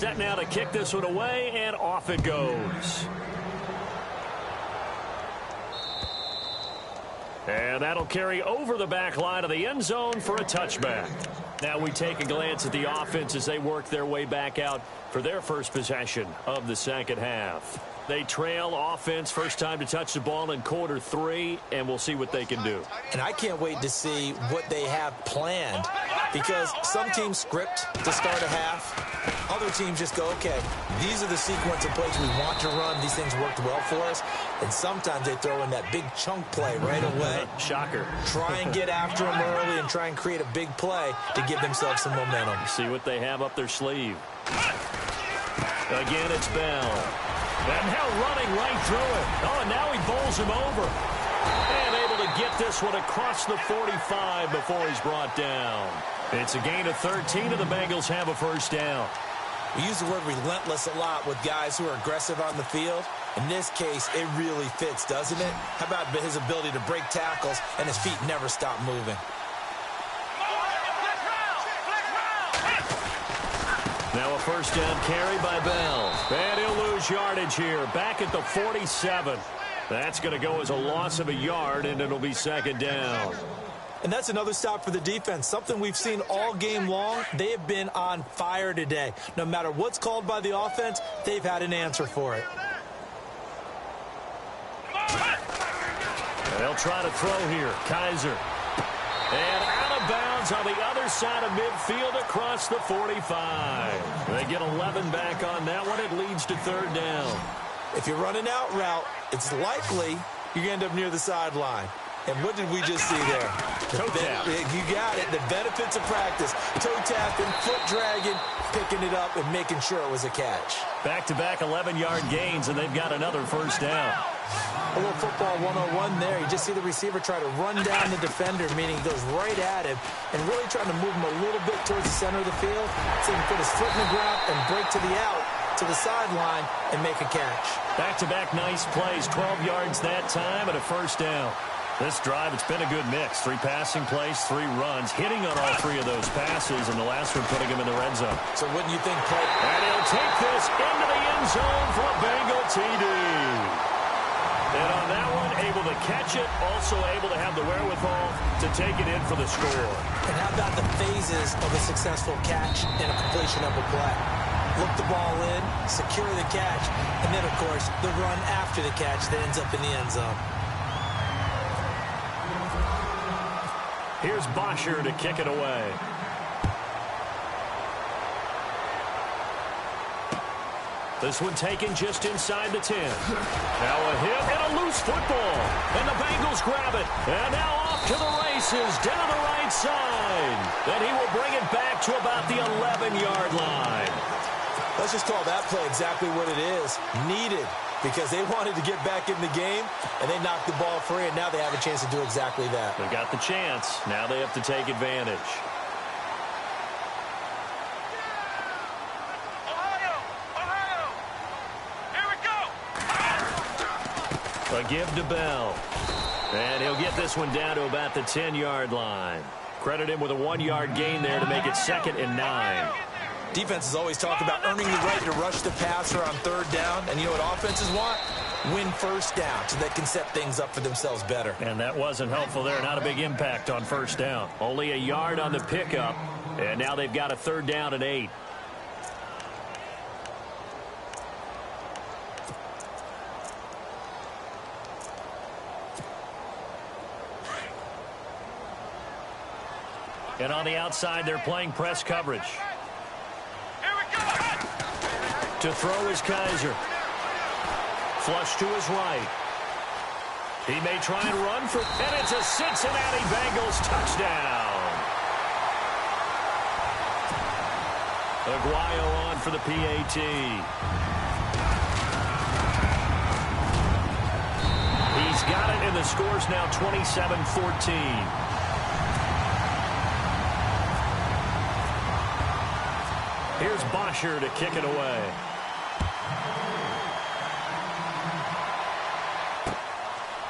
set now to kick this one away, and off it goes. And that'll carry over the back line of the end zone for a touchback. Now we take a glance at the offense as they work their way back out for their first possession of the second half. They trail offense first time to touch the ball in quarter 3, and we'll see what they can do. And I can't wait to see what they have planned, because some teams script to start a half. Other teams just go, okay, these are the sequence of plays we want to run. These things worked well for us. And sometimes they throw in that big chunk play right away. Shocker. Try and get after them early and try and create a big play to give themselves some momentum. See what they have up their sleeve. Again, it's Bell. And now running right through it. Oh, and now he bowls him over. And able to get this one across the 45 before he's brought down. It's a gain of 13, and the Bengals have a first down. We use the word relentless a lot with guys who are aggressive on the field. In this case, it really fits, doesn't it? How about his ability to break tackles and his feet never stop moving? Now a first down carry by Bell. And he'll lose yardage here, back at the 47. That's going to go as a loss of a yard, and it'll be second down. And that's another stop for the defense, something we've seen all game long. They have been on fire today. No matter what's called by the offense, they've had an answer for it. They'll try to throw here. Kaiser. And out of bounds on the other side of midfield across the 45. They get 11 back on that one. It leads to third down. If you're running out route, it's likely you're going to end up near the sideline. And what did we just see there? Toe tap. You got it. The benefits of practice. Toe tapping, foot dragging, picking it up, and making sure it was a catch. Back-to-back 11-yard gains, and they've got another first down. A little football 101 there. You just see the receiver try to run down the defender, meaning he goes right at him, and really trying to move him a little bit towards the center of the field, so he can put his foot in the ground and break to the out, to the sideline, and make a catch. Back-to-back nice plays, 12 yards that time, and a first down. This drive, it's been a good mix. 3 passing plays, 3 runs, hitting on all 3 of those passes, and the last one putting him in the red zone. So wouldn't you think, Clay? And he'll take this into the end zone for a Bengal TD. And on that one, able to catch it, also able to have the wherewithal to take it in for the score. And how about the phases of a successful catch and a completion of a play? Look the ball in, secure the catch, and then, of course, the run after the catch that ends up in the end zone. Here's Bosher to kick it away. This one taken just inside the 10. Now a hit and a loose football. And the Bengals grab it. And now off to the races down the right side. Then he will bring it back to about the 11-yard line. Let's just call that play exactly what it is. Needed. Because they wanted to get back in the game, and they knocked the ball free, and now they have a chance to do exactly that. They got the chance. Now they have to take advantage. Ohio! Here we go! A give to Bell. And he'll get this one down to about the 10-yard line. Credit him with a 1-yard gain there to make it 2nd and 9. Defenses always talk about earning the right to rush the passer on 3rd down. And you know what offenses want? Win first down so they can set things up for themselves better. And that wasn't helpful there. Not a big impact on first down. Only a yard on the pickup. And now they've got a 3rd down and 8. And on the outside, they're playing press coverage. To throw is Kaiser. Flush to his right. He may try and run for, and it's a Cincinnati Bengals touchdown. Aguayo on for the PAT. He's got it, and the score's now 27-14. Here's Bosher to kick it away.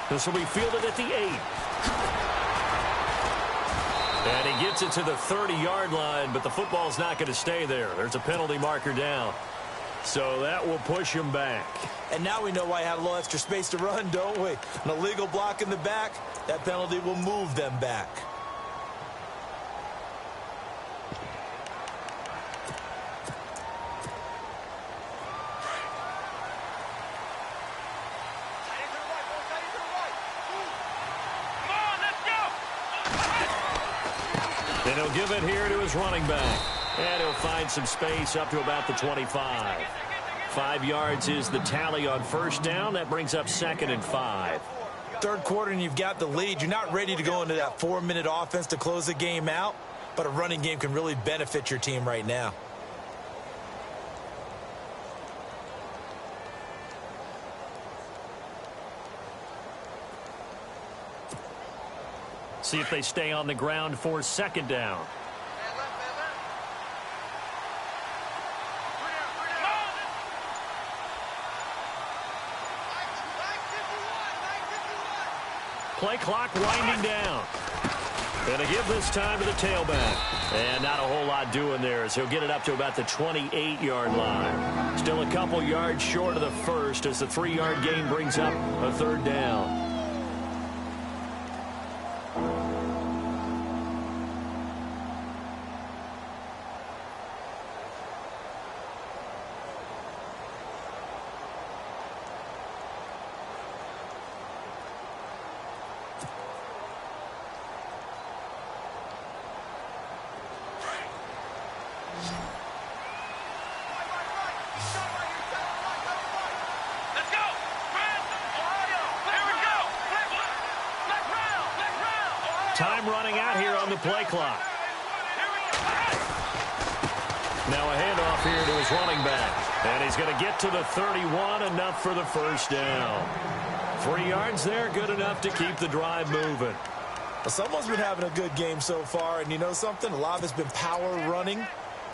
This will be fielded at the 8. And he gets it to the 30-yard line, but the football's not going to stay there. There's a penalty marker down. So that will push him back. And now we know why he had a little extra space to run, don't we? An illegal block in the back, that penalty will move them back. And he'll give it here to his running back. And he'll find some space up to about the 25. 5 yards is the tally on first down. That brings up 2nd and 5. Third quarter and you've got the lead. You're not ready to go into that 4-minute offense to close the game out, but a running game can really benefit your team right now. See if they stay on the ground for 2nd down. Play clock winding down. Going to give this time to the tailback. And not a whole lot doing there as he'll get it up to about the 28-yard line. Still a couple yards short of the first as the 3-yard gain brings up a 3rd down. Time running out here on the play clock. Now a handoff here to his running back. And he's going to get to the 31, enough for the first down. 3 yards there, good enough to keep the drive moving. Well, someone's been having a good game so far, and you know something? A lot of it's been power running.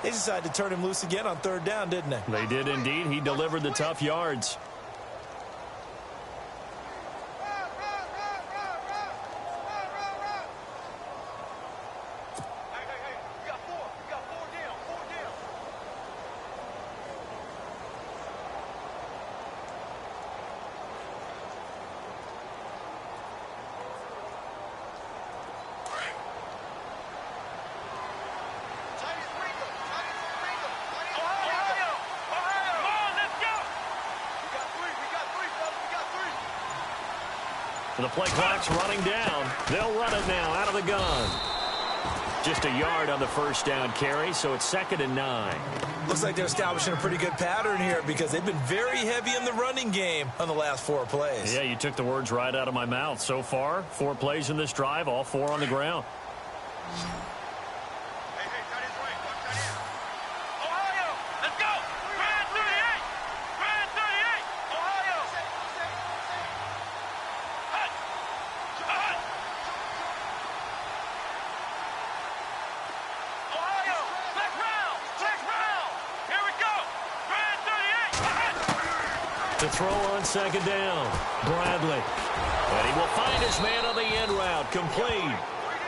They decided to turn him loose again on 3rd down, didn't they? They did indeed. He delivered the tough yards. The play clock's running down. They'll run it now out of the gun. Just a yard on the first down carry, so it's 2nd and 9. Looks like they're establishing a pretty good pattern here because they've been very heavy in the running game on the last 4 plays. Yeah, you took the words right out of my mouth. So far, 4 plays in this drive, all 4 on the ground. To throw on 2nd down, Bradley. And he will find his man on the end route, complete.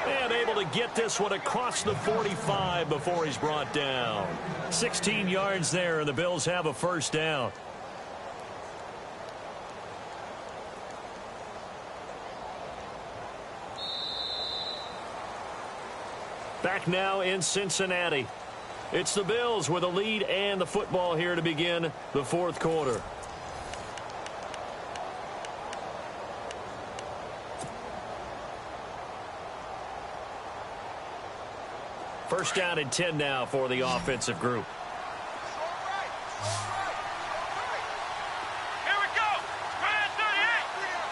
And able to get this one across the 45 before he's brought down. 16 yards there, and the Bills have a first down. Back now in Cincinnati. It's the Bills with a lead and the football here to begin the 4th quarter. First down and 10 now for the offensive group. Here we go. Brand 38.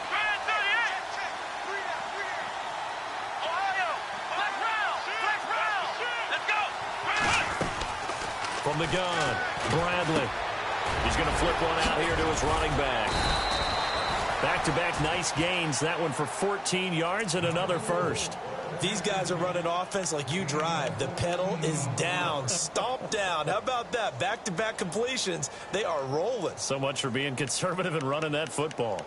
Brand 38. Ohio. Flex round. Let's go. From the gun, Bradley. He's going to flip one out here to his running back. Back-to-back nice gains. That one for 14 yards and another first. These guys are running offense like you drive. The pedal is down, stomp down. How about that? Back-to-back completions. They are rolling. So much for being conservative and running that football.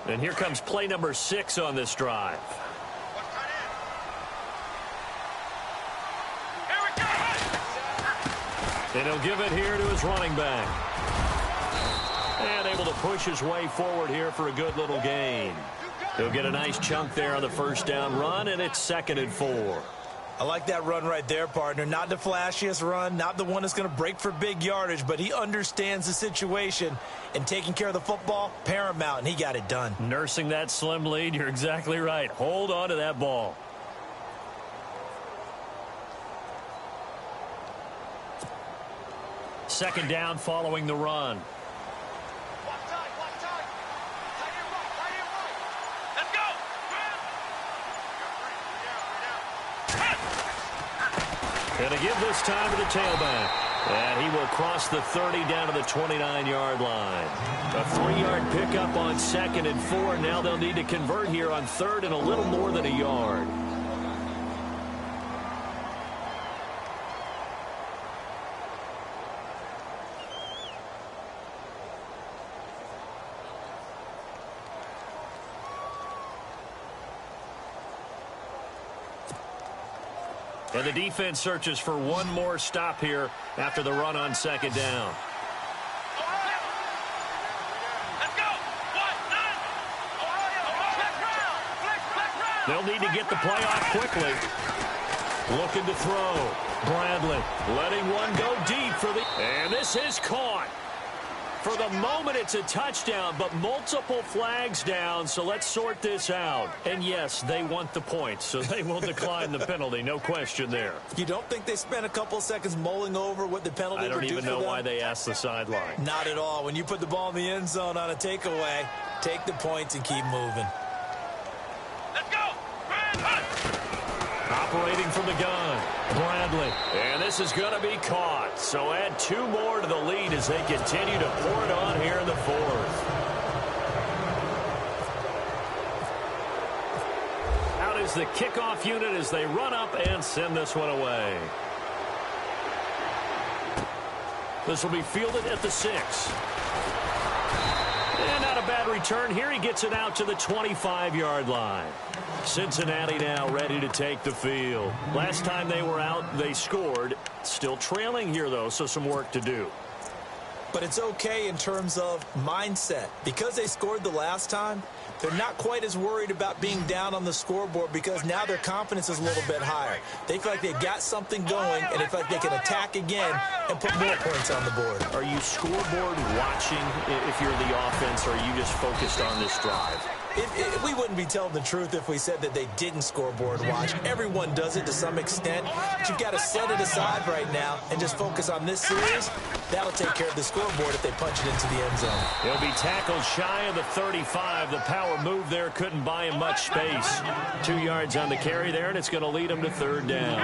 And here comes play number 6 on this drive. And he'll give it here to his running back. And able to push his way forward here for a good little gain. He'll get a nice chunk there on the first down run, and it's 2nd and 4. I like that run right there, partner. Not the flashiest run, not the one that's going to break for big yardage, but he understands the situation, and taking care of the football, paramount, and he got it done. Nursing that slim lead, you're exactly right. Hold on to that ball. Second down following the run. And to give this time to the tailback. And he will cross the 30 down to the 29-yard line. A 3-yard pickup on 2nd and 4. Now they'll need to convert here on 3rd and a little more than a yard. And the defense searches for one more stop here after the run on 2nd down. They'll need to get the play off quickly. Looking to throw. Bradley letting one go deep for the... And this is caught. For the moment, it's a touchdown, but multiple flags down, so let's sort this out. And, yes, they want the points, so they will decline the penalty, no question there. You don't think they spent a couple seconds mulling over what the penalty would do for them? I don't even know why they asked the sideline. Not at all. When you put the ball in the end zone on a takeaway, take the points and keep moving. Let's go! Operating from the gun, Bradley. And this is going to be caught. So add 2 more to the lead as they continue to pour it on here in the 4th. Out is the kickoff unit as they run up and send this one away. This will be fielded at the 6. And not a bad return here. He gets it out to the 25-yard line. Cincinnati now ready to take the field. Last time they were out, they scored. Still trailing here, though, so some work to do. But it's okay in terms of mindset. Because they scored the last time, they're not quite as worried about being down on the scoreboard because now their confidence is a little bit higher. They feel like they've got something going, and they feel like they can attack again and put more points on the board. Are you scoreboard watching if you're the offense, or are you just focused on this drive? We wouldn't be telling the truth if we said that they didn't scoreboard watch. Everyone does it to some extent. But you've got to set it aside right now and just focus on this series. That'll take care of the scoreboard if they punch it into the end zone. He'll be tackled shy of the 35. The power move there couldn't buy him much space. 2 yards on the carry there, and it's going to lead him to 3rd down.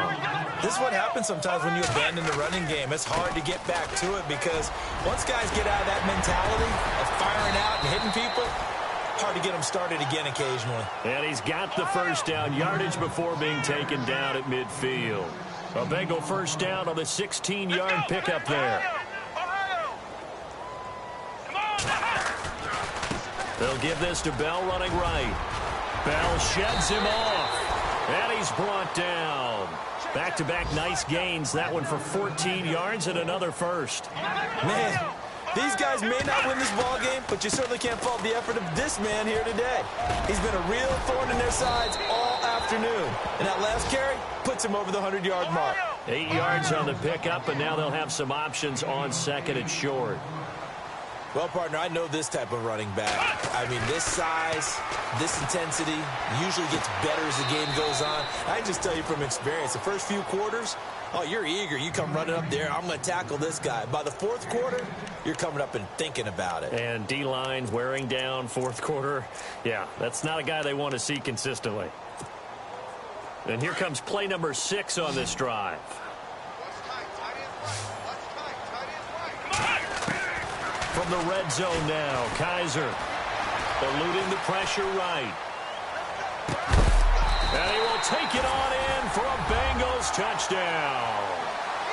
This is what happens sometimes when you abandon the running game. It's hard to get back to it because once guys get out of that mentality of firing out and hitting people, hard to get them started again occasionally. And he's got the first down, yardage before being taken down at midfield. A Bengal first down on the 16-yard pickup there. They'll give this to Bell running right. Bell sheds him off. And he's brought down. Back-to-back nice gains. That one for 14 yards and another first. Man, these guys may not win this ball game, but you certainly can't fault the effort of this man here today. He's been a real thorn in their sides all afternoon. And that last carry puts him over the 100-yard mark. 8 yards on the pickup, and now they'll have some options on 2nd and short. Well, partner, I know this type of running back. I mean, this size, this intensity usually gets better as the game goes on. I can just tell you from experience, the first few quarters, oh, you're eager. You come running up there. I'm going to tackle this guy. By the 4th quarter, you're coming up and thinking about it. And D-line wearing down 4th quarter. Yeah, that's not a guy they want to see consistently. And here comes play number 6 on this drive. From the red zone now, Kaiser eluding the pressure right. And he will take it on in for a Bengals touchdown.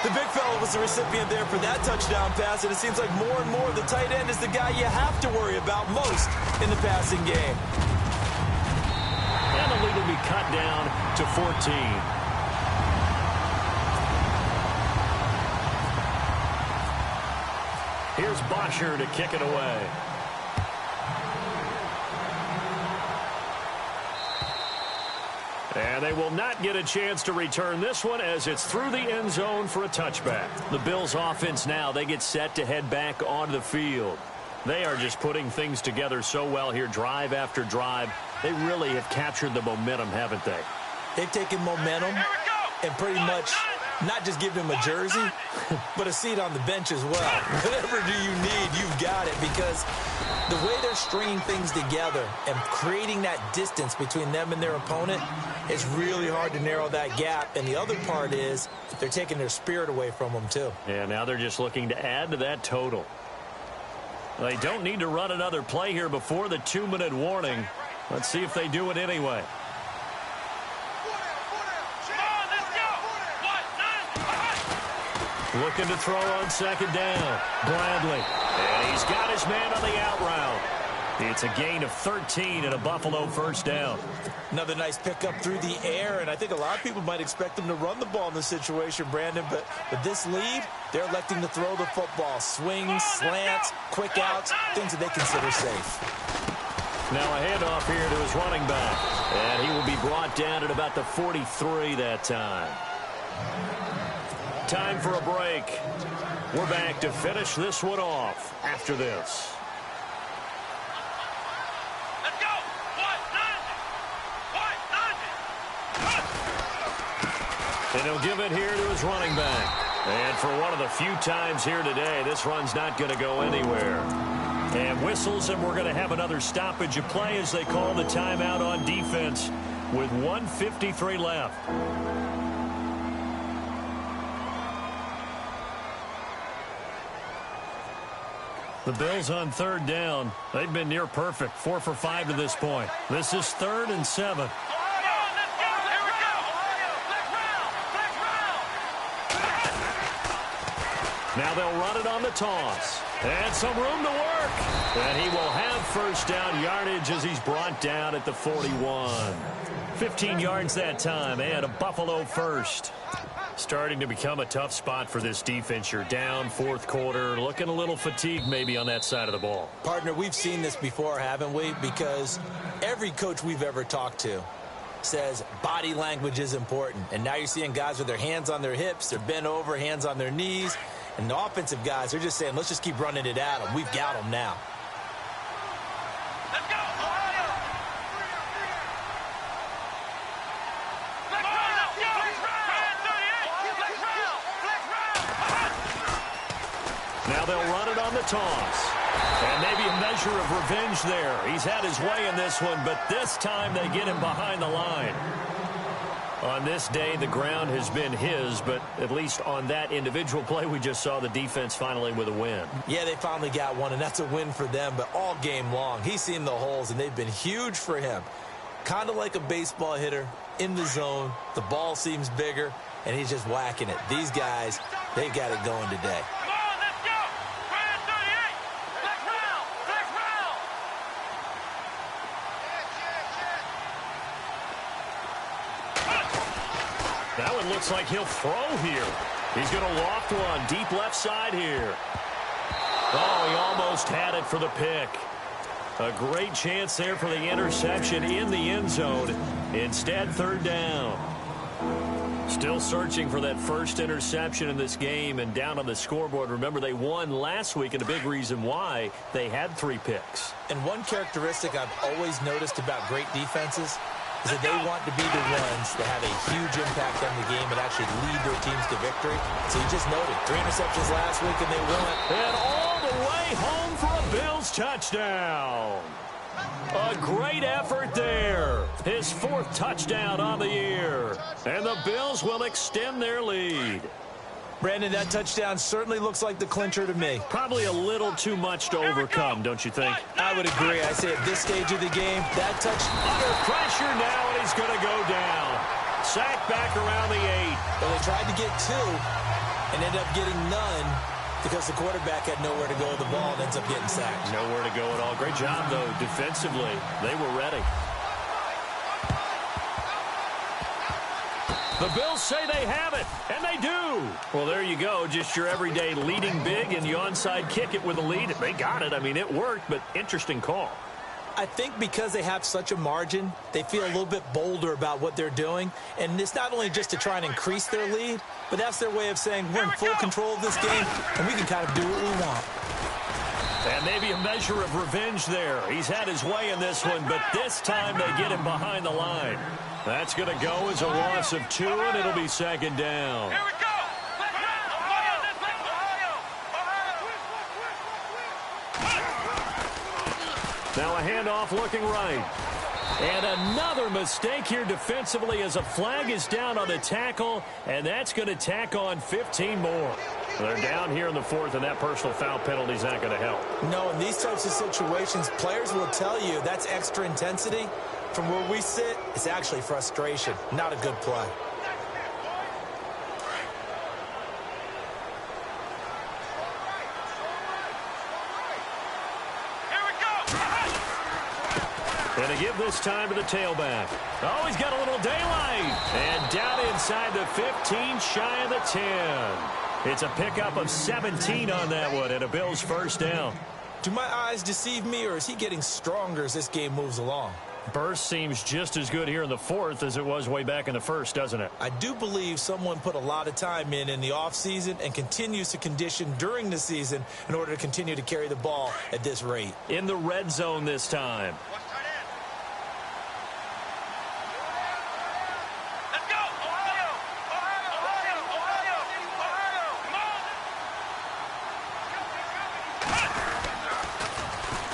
The big fella was the recipient there for that touchdown pass, and it seems like more and more the tight end is the guy you have to worry about most in the passing game. And the lead will be cut down to 14. Here's Bosher to kick it away. And they will not get a chance to return this one as it's through the end zone for a touchback. The Bills offense now, they get set to head back onto the field. They are just putting things together so well here, drive after drive. They really have captured the momentum, haven't they? They've taken momentum and pretty much not just give him a jersey, but a seat on the bench as well. Whatever do you need, you've got it, because the way they're stringing things together and creating that distance between them and their opponent, it's really hard to narrow that gap. And the other part is they're taking their spirit away from them, too. Yeah, now they're just looking to add to that total. They don't need to run another play here before the 2-minute warning. Let's see if they do it anyway. Looking to throw on second down. Bradley. And he's got his man on the out route. It's a gain of 13 and a Buffalo first down. Another nice pickup through the air, and I think a lot of people might expect them to run the ball in this situation, Brandon, but with this lead, they're electing to throw the football. Swings, slants, quick outs, things that they consider safe. Now a handoff here to his running back, and he will be brought down at about the 43 that time. Time for a break. We're back to finish this one off after this. Let's go. And he'll give it here to his running back. And for one of the few times here today, this run's not going to go anywhere. And whistles, and we're going to have another stoppage of play as they call the timeout on defense with 1:53 left. The Bills on third down. They've been near perfect. 4 for 5 to this point. This is 3rd and 7. Now they'll run it on the toss. And some room to work. And he will have first down yardage as he's brought down at the 41. 15 yards that time and a Buffalo first. Starting to become a tough spot for this defense. You're down fourth quarter, looking a little fatigued maybe on that side of the ball. Partner, we've seen this before, haven't we? Because every coach we've ever talked to says body language is important. And now you're seeing guys with their hands on their hips, they're bent over, hands on their knees. And the offensive guys, they're just saying, let's just keep running it at them. We've got them now. Let's go. Now they'll run it on the toss. And maybe a measure of revenge there. He's had his way in this one, but this time they get him behind the line. On this day, the ground has been his, but at least on that individual play, we just saw the defense finally with a win. Yeah, they finally got one, and that's a win for them, but all game long, he's seen the holes, and they've been huge for him. Kind of like a baseball hitter in the zone. The ball seems bigger, and he's just whacking it. These guys, they got it going today. That one looks like he'll throw here. He's going to loft one deep left side here. Oh, he almost had it for the pick. A great chance there for the interception in the end zone. Instead, third down. Still searching for that first interception in this game and down on the scoreboard. Remember, they won last week, and a big reason why they had 3 picks. And one characteristic I've always noticed about great defenses is that they want to be the ones that have a huge impact on the game and actually lead their teams to victory. So you just noted 3 interceptions last week, and they won. And all the way home for a Bills touchdown. A great effort there. His 4th touchdown on the year. And the Bills will extend their lead. Brandon, that touchdown certainly looks like the clincher to me. Probably a little too much to overcome, don't you think? I would agree. I say at this stage of the game, that touch... Under pressure now, and he's going to go down. Sacked back around the 8. Well, they tried to get 2, and ended up getting none because the quarterback had nowhere to go with the ball and ends up getting sacked. Nowhere to go at all. Great job, though, defensively. They were ready. The Bills say they have it, and they do. Well, there you go. Just your everyday leading big, and you onside kick it with a lead. They got it. I mean, it worked, but interesting call. I think because they have such a margin, they feel a little bit bolder about what they're doing. And it's not only just to try and increase their lead, but that's their way of saying we're in full control of this game, and we can kind of do what we want. And maybe a measure of revenge there. He's had his way in this one, but this time they get him behind the line. That's going to go as a loss of 2, and it'll be second down. Here we go. Now a handoff looking right. And another mistake here defensively as a flag is down on the tackle, and that's going to tack on 15 more. They're down here in the 4th, and that personal foul penalty is not going to help. No, in these types of situations, players will tell you that's extra intensity. From where we sit, it's actually frustration, not a good play. And to give this time to the tailback. Oh, he's got a little daylight. And down inside the 15, shy of the 10. It's a pickup of 17 on that one, and a Bills first down. Do my eyes deceive me, or is he getting stronger as this game moves along? Burst seems just as good here in the 4th as it was way back in the 1st, doesn't it? I do believe someone put a lot of time in the offseason and continues to condition during the season in order to continue to carry the ball at this rate. In the red zone this time.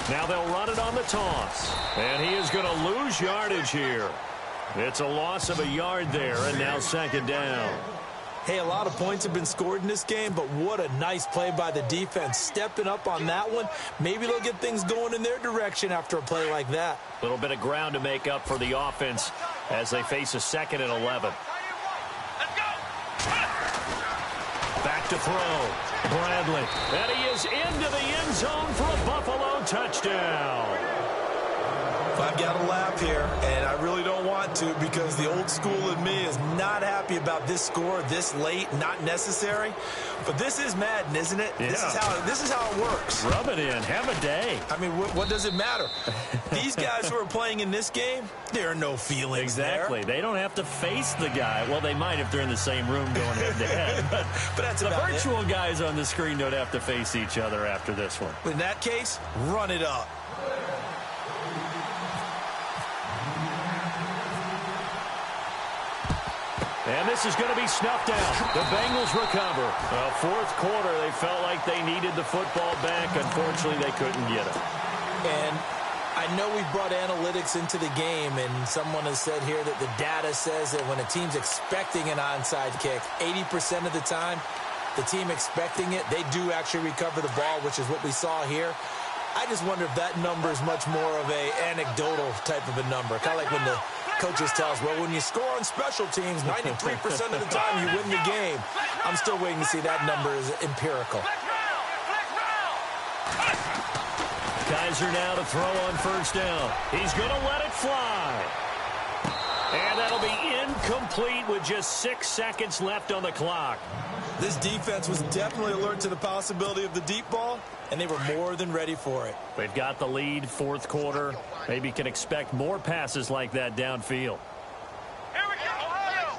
Now they'll run it on the toss. And he is going to lose yardage here. It's a loss of a yard there, and now second down. Hey, a lot of points have been scored in this game, but what a nice play by the defense. Stepping up on that one. Maybe they'll get things going in their direction after a play like that. A little bit of ground to make up for the offense as they face a 2nd and 11. Back to throw. Bradley. And he is into the end zone for a Buffalo touchdown. I've got to laugh here, and I really don't want to because the old school in me is not happy about this score this late, not necessary. But this is Madden, isn't it? Yeah. This is how it works. Rub it in. Have a day. I mean, what does it matter? These guys who are playing in this game, there are no feelings Exactly. They don't have to face the guy. Well, they might if they're in the same room going head-to-head. But that's the about virtual guys on the screen don't have to face each other after this one. In that case, run it up. And this is going to be snuffed out. The Bengals recover. Fourth quarter, they felt like they needed the football back. Unfortunately, they couldn't get it. And I know we brought analytics into the game, and someone has said here that the data says that when a team's expecting an onside kick, 80% of the time, the team expecting it, they do actually recover the ball, which is what we saw here. I just wonder if that number is much more of a anecdotal type of a number. Kind of like when the coaches tell us, well, when you score on special teams, 93% of the time you win the game. I'm still waiting to see that number is empirical. Kaiser now to throw on first down. He's going to let it fly. And that'll be incomplete with just 6 seconds left on the clock. This defense was definitely alert to the possibility of the deep ball, and they were more than ready for it. They've got the lead, fourth quarter. Maybe can expect more passes like that downfield. Here we go, Ohio!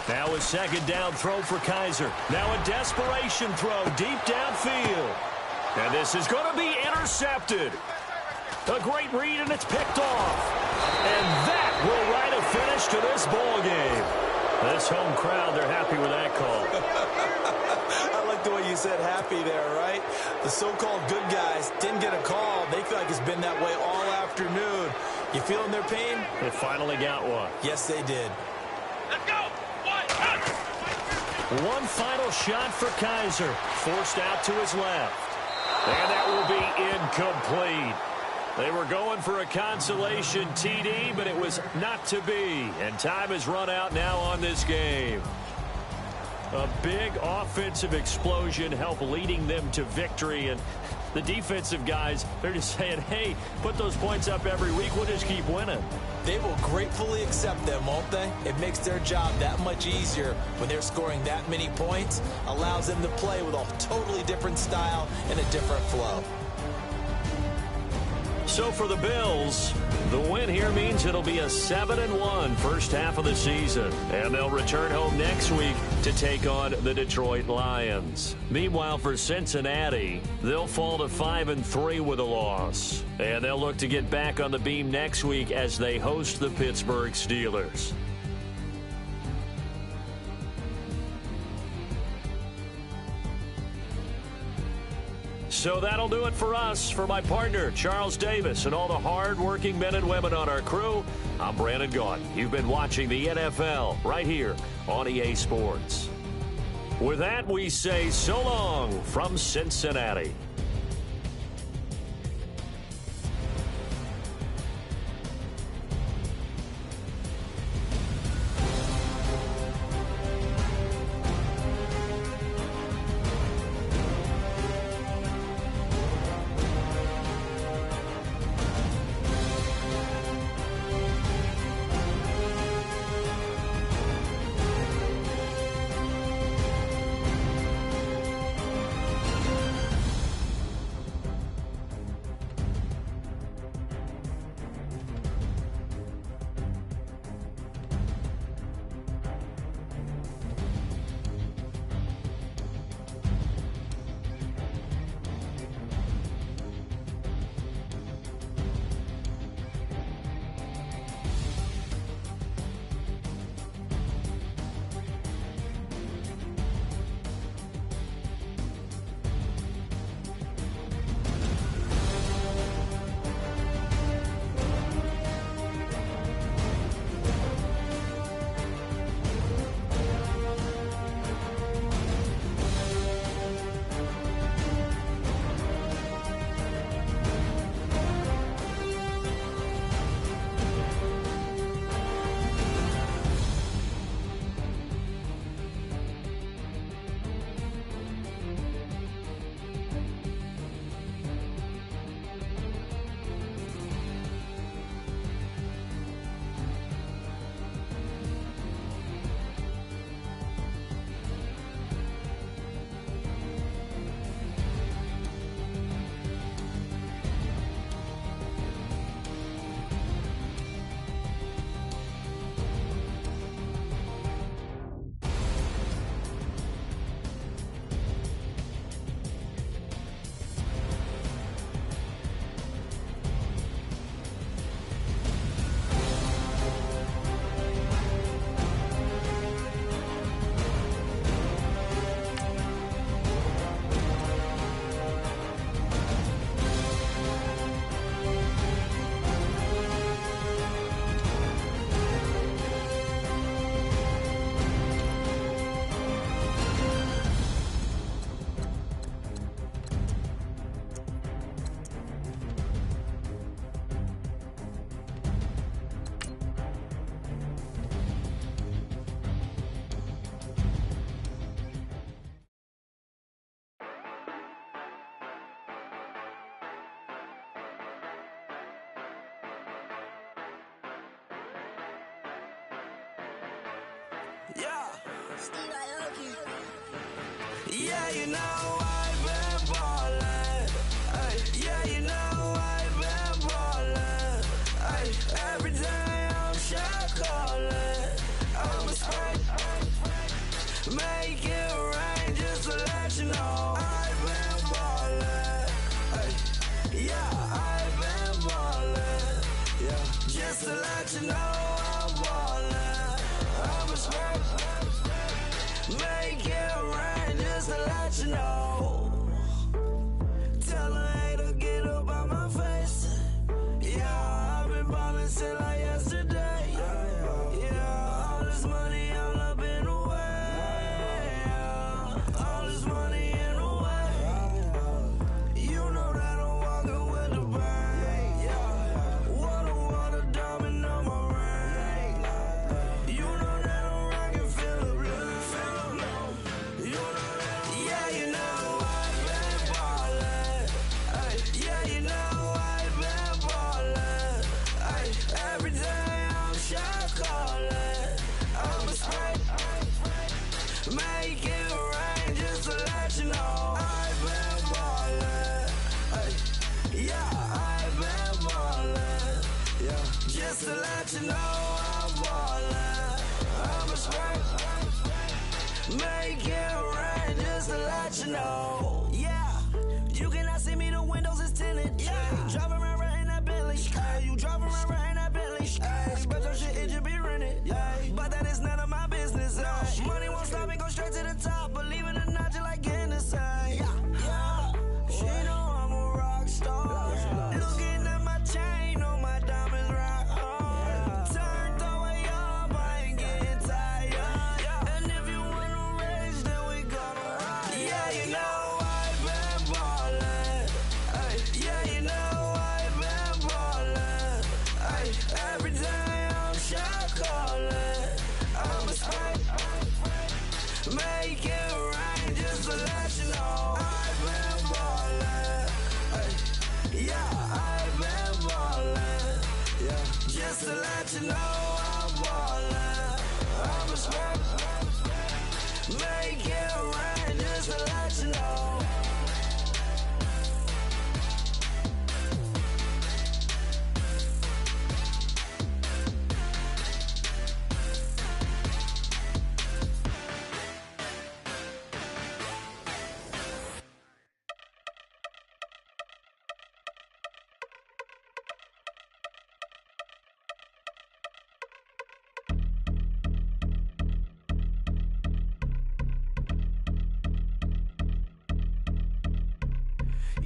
Now a second down throw for Kaiser. Now a desperation throw deep downfield. And this is going to be intercepted. A great read, and it's picked off. And that will write a finish to this ball game. This home crowd, they're happy with that call. I like the way you said happy there, right? The so-called good guys didn't get a call. They feel like it's been that way all afternoon. You feeling their pain? They finally got one. Yes, they did. Let's go! One final shot for Kaiser. Forced out to his left. And that will be incomplete. They were going for a consolation TD, but it was not to be. And time has run out now on this game. A big offensive explosion helped leading them to victory. And the defensive guys, they're just saying, hey, put those points up every week. We'll just keep winning. They will gratefully accept them, won't they? It makes their job that much easier when they're scoring that many points. Allows them to play with a totally different style and a different flow. So for the Bills, the win here means it'll be a 7-1 first half of the season. And they'll return home next week to take on the Detroit Lions. Meanwhile, for Cincinnati, they'll fall to 5-3 with a loss. And they'll look to get back on the beam next week as they host the Pittsburgh Steelers. So that'll do it for us. For my partner, Charles Davis, and all the hard-working men and women on our crew, I'm Brandon Gaudin. You've been watching the NFL right here on EA Sports. With that, we say so long from Cincinnati. Yeah. Yeah, you know I've been ballin'. Ay, yeah, you know I've been ballin'. Ay, every day I'm shot callin'. I'm a spray. Make it rain just to let you know I've been ballin'. Ay, yeah, I've been ballin'. Yeah, just to let you know I'm ballin'. I'm a spray. Make it rain just to let you know. you know. Yeah, you cannot see me, the windows is tinted. Yeah, driving around right in that Bentley. Hey, you driving around right in that Bentley. Hey, but your shit, it just be rented. Yeah, but that is none of my business. Money won't stop me, go straight to the top. Believe it or not, you like getting the same. Yeah, she know I'm a rock star. Looking at my chain, on my diamonds rock hard. Turned the way up, I ain't getting tired. And if you wanna race, then we gonna ride. Yeah, you know I've been ballin'. Ay, yeah, you know I've been ballin'. Ay, every day I'm shot callin'. I'm a spike, make it rain just to let you know. I've been ballin'. Ay, yeah, I've been ballin'. Yeah, just to let you know I'm ballin'. I'm a spike, make it rain just to let you know.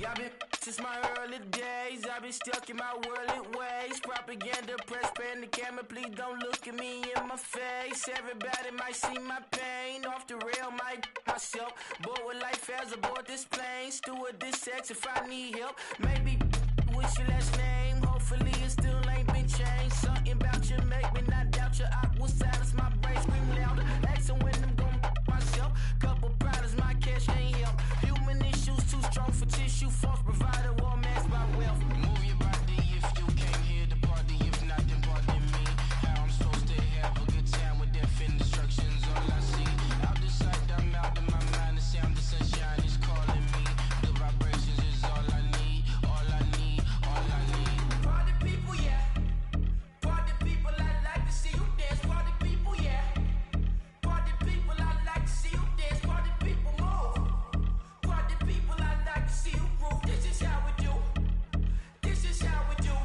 I've been since my early days, I've been stuck in my worldly ways. Propaganda, press, pan the camera, please don't look at me in my face. Everybody might see my pain, off the rail, might myself. Bored with life as aboard this plane. Steward this sex if I need help. Maybe what's your last name? Hopefully it still ain't been changed. Something about you make me not doubt you. I will silence my brain, scream louder. Asking when I'm gon' myself. Couple problems, my cash ain't help. Human issues too strong for tissue. False provider, war mask by wealth. Move your body if you came here to party. If not, then pardon me. How I'm supposed to have a good time with death and destruction's all I see. Out the sight, I'm out of my mind. The sound of sunshine is calling me. The vibrations is all I need. All I need, all I need. Party people, yeah. Party people, I like to see you dance. Party people, yeah. Party people, I like to see you dance. Party people, move. Party people, I like to see you groove. This is how we do. This is how we do.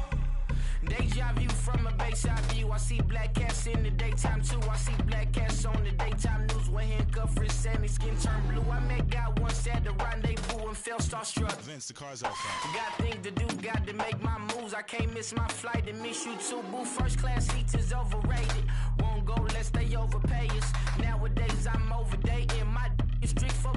Deja vu from a bayside view. I see black cats in the daytime too. I see black cats on the daytime news. When handcuffed, wrist and his skin turned blue. I met God once at the rendezvous and felt starstruck. Vince, the car's out front. Got things to do, got to make my moves. I can't miss my flight and miss you too, boo. First class seats is overrated. Won't go lest they overpay us. Nowadays I'm overdating. My is strict for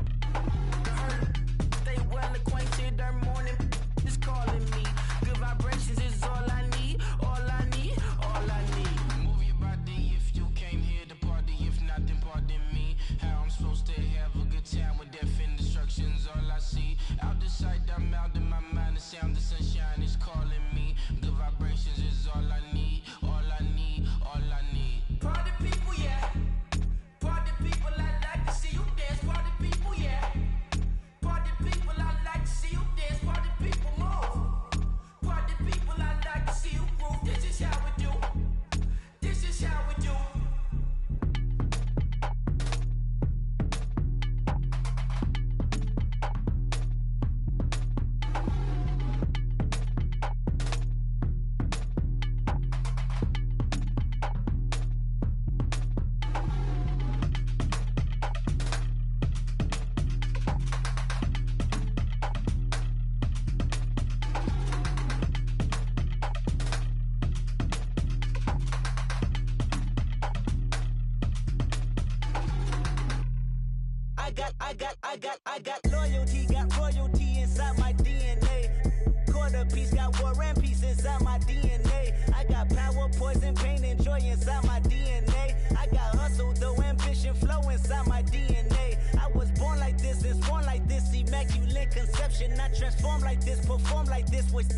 the hurt. Stay well acquainted. Their morning is calling me. Good vibrations is all I need. All I need. All I need. Move your body if you came here to party. If not, then pardon me. How I'm supposed to have a good time with death and destruction's all I see. Out the sight, I'm out of my mind. The sound of sunshine is calling me. Good vibrations is all I need. All I need. All I need. Party people, yeah. Party people, I like to see you dance. Party people, yeah. Party people, I like to see you dance. Party people, move. Party people, I like to see you groove. This is how we do. This is how we do. I got loyalty, got royalty inside my DNA. Quarter piece, got war and peace inside my DNA. I got power, poison, pain, and joy inside my DNA. I got hustle, though ambition, flow inside my DNA. I was born like this, and born like this, immaculate conception. I transform like this, perform like this with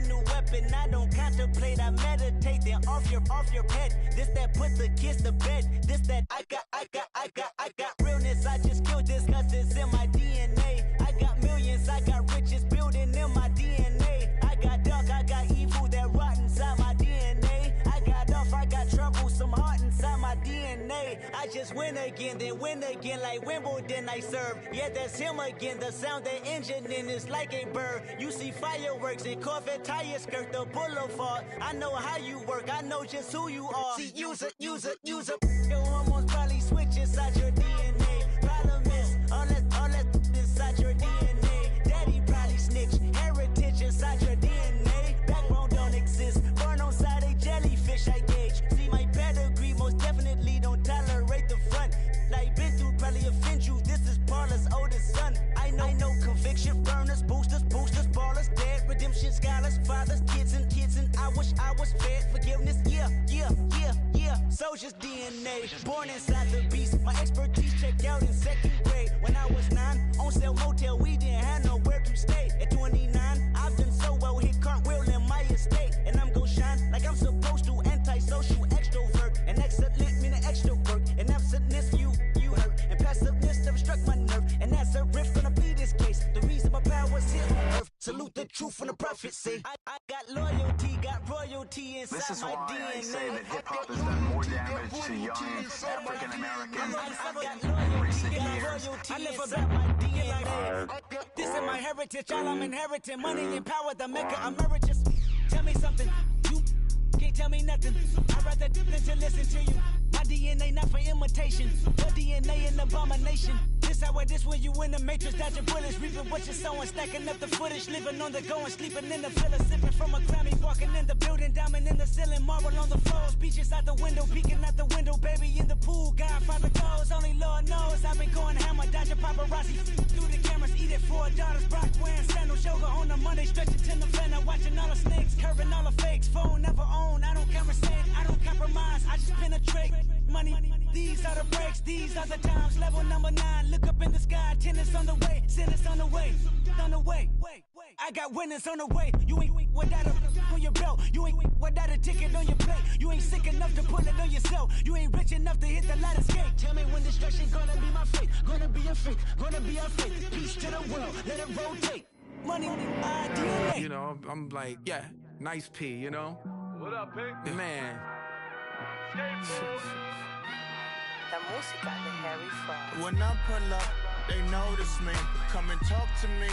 new weapon. I don't contemplate, I meditate. Then off your head. This that put the kids to bed. This that I got realness. I just killed this 'cause it's in my DNA. I got millions, I got riches building in my DNA. I got dark, I got evil that rot inside my DNA. I got off, I got trouble, some heart inside my DNA. I just win again, then win again like Wimbledon I serve. Yeah, that's him again. The sound the engine in is like a bird. You see fireworks and Corvette tires skirt the boulevard. I know how you work. I know just who you are. See, use it. Your hormones probably switch inside your DNA. Problem is, all that inside your DNA. Daddy probably snitch. Heritage inside your DNA. Backbone don't exist. Born on side a jellyfish I gauge. See my pedigree most definitely don't tolerate the front. Like been through probably offend you. This is Paula's oldest son. I know conviction burners, boosters, ballers, dead redemption scholars, fathers, kids and I wish I was fed forgiveness. Yeah. Soldier's DNA, born inside the beast. My expertise checked out in second grade. When I was 9, on sale motel, we didn't have nowhere to stay. At 29, I've done so well, hit cartwheel in my estate. And I'm gon' shine like I'm supposed to, antisocial extrovert. And excellent meaning extra work. And absentness, you hurt. And passiveness never struck my nerve. And that's a riff gonna be this case. The reason my power's here on earth. Salute the truth from the prophecy. I got loyalty, got royalty inside This is my why DNA. I say that hip-hop has done more damage to young African Americans in recent years. I live about my DNA. This is my heritage, all I'm inheriting. Money and power, the maker emeritus. Tell me something, you can't tell me nothing. I'd rather than to listen to you. My DNA not for imitation. Your DNA an abomination. This when you in the matrix, dodging bullets, reaping what you're sowing, stacking up the footage, living on the go and sleeping in the villa, sipping from a Grammy, walking in the building, diamond in the ceiling, marble on the floors, beaches out the window, peeking out the window, baby in the pool, Godfather goes, only Lord knows, I've been going hammer, dodging paparazzi, through the cameras, eat it for $4, Brock wearing sandals, yoga on a Monday, stretching to November, watching all the snakes, curving all the fakes, phone never own, I don't conversate, I don't compromise, I just penetrate, money, these are the breaks, these are the times, level number 9, look up in the sky, tennis on the way, sinners on the way, I got winners on the way, you ain't without a on your belt, you ain't without a ticket on your plate, you ain't sick enough to pull it on yourself, you ain't rich enough to hit the ladder skate, tell me when destruction gonna be my fate, gonna be a fate, gonna be our fate, peace to the world, let it rotate, money, DNA. You know, I'm like, yeah, nice P, you know? What up, Pink? Man. La música de Harry Fraud. When I pull up, they notice me. Come and talk to me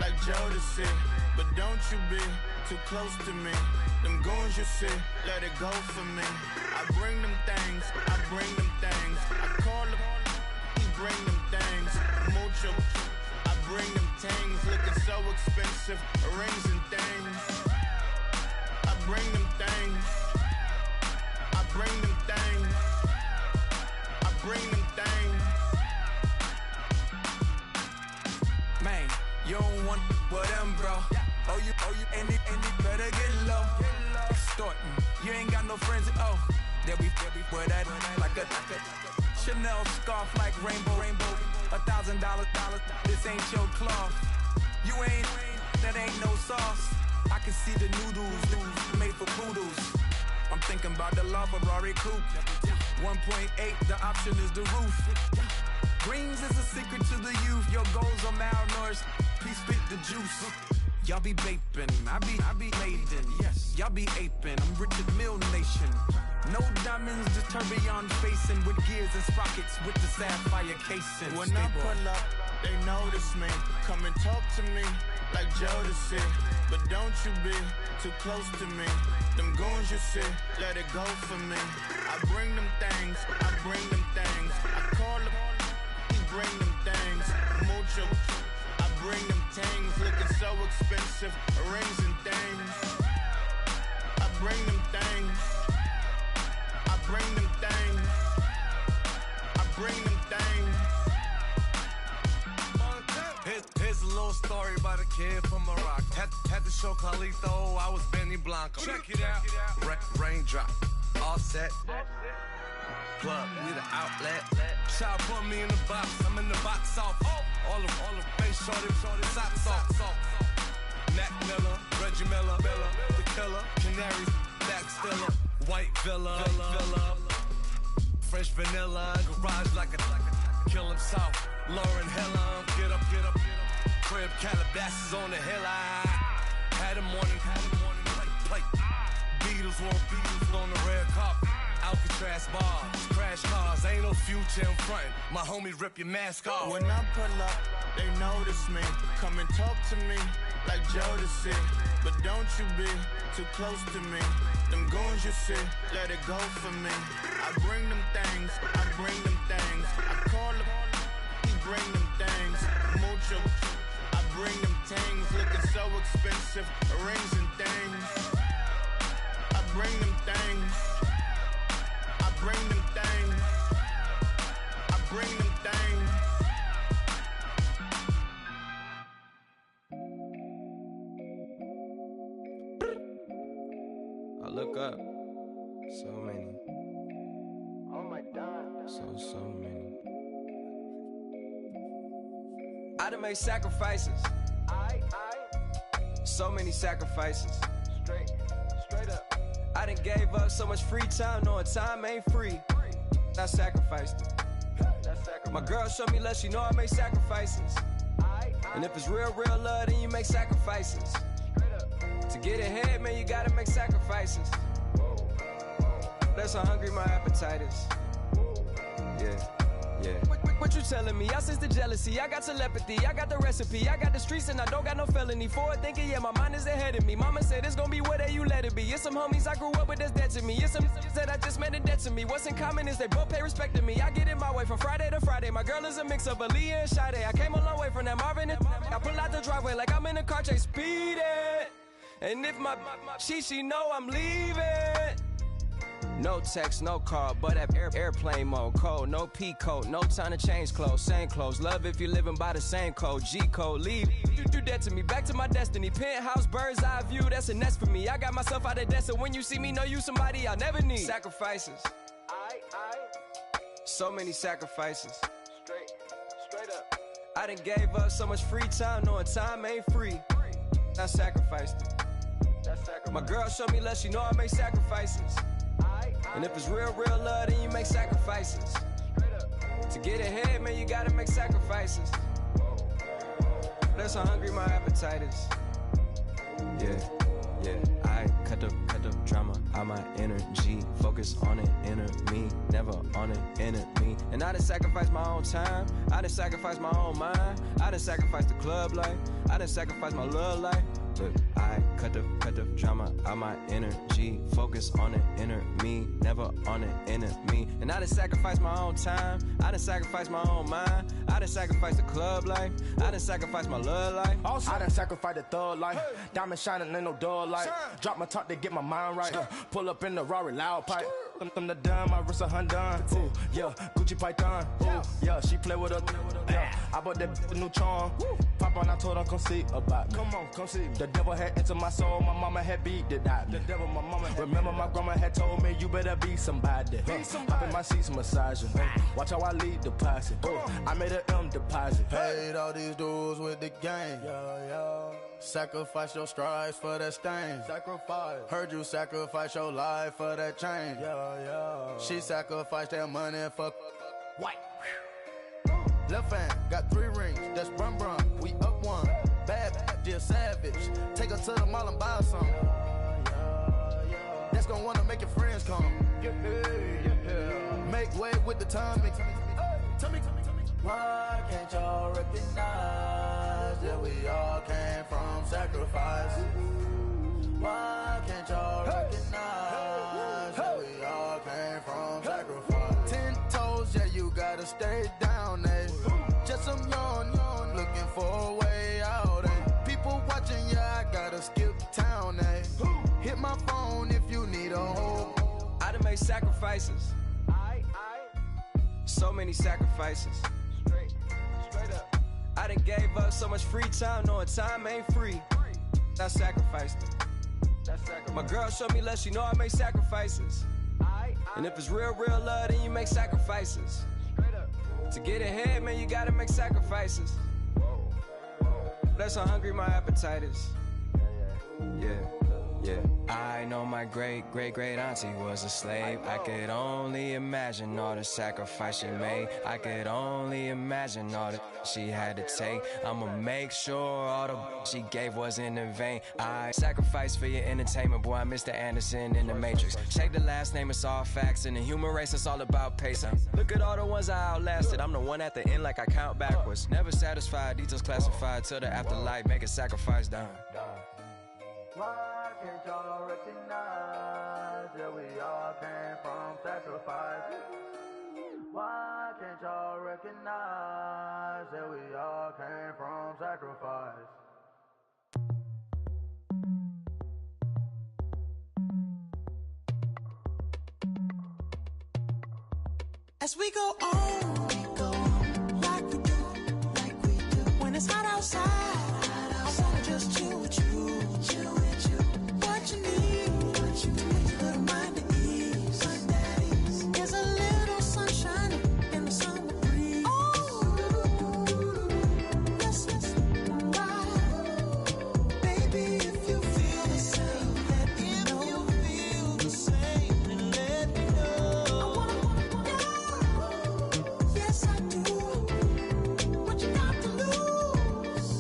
like Jodeci. But don't you be too close to me. Them goons you see, let it go for me. I bring them things, I call them, he bring them things. Mucho, I bring them things. Looking so expensive, rings and things. I bring them things. I bring them things. I bring them things. Man, you don't want with them, bro. Oh, you, and it better get low. Extorting, you ain't got no friends. Oh, they'll be with that like a Chanel scarf like rainbow. $1,000, this ain't your cloth. You ain't, that ain't no sauce. I can see the noodles made for poodles. I'm thinking about the LaFerrari coupe. 1.8, the option is the roof. Greens is a secret to the youth. Your goals are malnourished. Please spit the juice. Y'all be vaping, I be laden. Yes, y'all be aping. I'm Richard Mill Nation. No diamonds, just tourbillon facing with gears and sprockets with the sapphire casing. When I pull up, they notice me. Come and talk to me like Jodeci. But don't you be too close to me. Them goons you see, let it go for me. I bring them things, I bring them things. I call them, he bring them things. Mucho, I bring them things. Looking so expensive, rings and things. I bring them things. I bring them things. I bring them things. Here's a little story about a kid from Morocco. Had to show Carlito I was Benny Blanco. Check it out. Raindrop, all set. Plug, we the outlet. Child put me in the box, I'm in the box off. All the face shorty, socks off. Mac Miller, Reggie Miller, the killer, Canaries, back stiller, white villa, fresh vanilla, garage like a kill himself. Lauren Hiller, get up. Crib Calabasas on the hill. I had a morning plate. Beatles on the red carpet. Alcatraz bars, crash cars, ain't no future in front. My homie rip your mask off. When I pull up, they notice me. Come and talk to me like Jodeci. But don't you be too close to me. Them goons you see, let it go for me. I bring them things, I bring them things. I call them, he bring them things. Mucho, I bring them things. Looking so expensive, rings and things. I bring them things. I bring them things. I bring them things. I look up, so many. Oh my God. So many. I done made sacrifices. So many sacrifices. Straight up. I done gave up so much free time, knowing time ain't free. I sacrificed it. My girl showed me love, she know I make sacrifices. And if it's real love, then you make sacrifices. To get ahead, man, you gotta make sacrifices. That's how hungry my appetite is. Yeah. What you telling me? I sense the jealousy, I got telepathy, I got the recipe, I got the streets and I don't got no felony. Forward thinking, yeah, my mind is ahead of me. Mama said it's gonna be whatever you let it be. It's some homies I grew up with that's dead to me. It's some that I just met a debt to me. What's in common is they both pay respect to me. I get in my way from Friday to Friday. My girl is a mix of Aaliyah and Sade. I came a long way from that Marvin and I pull out the driveway like I'm in a car chase speeding. And if my she know I'm leaving. No text, no call, but at airplane mode. Code, no P code, no time to change clothes. Same clothes, love if you're living by the same code. G code, leave. You do that to me, back to my destiny. Penthouse, bird's eye view, that's a nest for me. I got myself out of debt, so when you see me, know you somebody I'll never need. Sacrifices. So many sacrifices. Straight up. I done gave up so much free time, knowing time ain't free. I sacrificed it. My girl showed me love, she know I make sacrifices. And if it's real love, then you make sacrifices. To get ahead, man, you gotta make sacrifices. That's how hungry my appetite is. Yeah. I cut the drama out my energy. Focus on an inner me, never on an enemy. And I done sacrificed my own time. I done sacrificed my own mind. I done sacrificed the club life. I done sacrificed my love life. But I cut the drama out my energy. Focus on an inner me, never on an enemy. And I done sacrificed my own time. I done sacrificed my own mind. I done sacrificed the club life. I done sacrificed my love life. I done sacrificed the thug life. Diamond shining, ain't no dull light. Drop my top to get my mind right. Pull up in the Rari loud pipe. Them the dime, my wrist a Hyundai. Ooh, yeah, Gucci Python. Ooh, yeah, she play with her. Yeah, I bought that new charm. Pop on, I told her come see about. Come on, come see. The devil had entered my soul. My mama had beat the die. The devil, my mama. Remember my grandma had told me you better be somebody. Hop in my seats, massaging. Watch how I lead the posse. I made an M deposit. Paid all these dues with the game. Sacrifice your strides for that stain. Sacrifice. Heard you sacrifice your life for that change. She sacrificed that money for white. Left hand got 3 rings. That's brum brum. We up one. Bad, dear savage. Take her to the mall and buy some. That's gonna wanna make your friends come. Make way with the timing. Tell me. Why can't y'all recognize that we all came from sacrifice? Why can't y'all recognize that we all came from sacrifice? 10 toes, yeah, you gotta stay down, eh? Just some yawn, looking for a way out, eh? People watching, yeah, I gotta skip town, eh? Hit my phone if you need a home. I done made sacrifices. So many sacrifices. Straight up. I done gave up so much free time, knowing time ain't free. I sacrificed it. My girl showed me love, she know I make sacrifices. And if it's real love, then you make sacrifices. To get ahead, man, you gotta make sacrifices. That's how hungry my appetite is. Yeah. Yeah. I know my great-great-great auntie was a slave. I could only imagine all the sacrifice she made. I could only imagine all that she had to take. I'ma make sure all the she gave wasn't in vain. I sacrifice for your entertainment, boy. I'm Mr. Anderson in the Matrix. Shake the last name, it's all facts. In the human race, it's all about pacing. Look at all the ones I outlasted. I'm the one at the end like I count backwards. Never satisfied, details classified till the afterlife. Make a sacrifice done. Why can't y'all recognize that we all came from sacrifice? Why can't y'all recognize that we all came from sacrifice? As we go on, like we do, when it's hot outside, I wanna just chill with you. What you need, a little mind at ease. There's a little sunshine in the summer breeze. Yes, right. Baby, if you feel the same, let me know. If you feel the same, then let me know. Yes, I do. What you got to lose?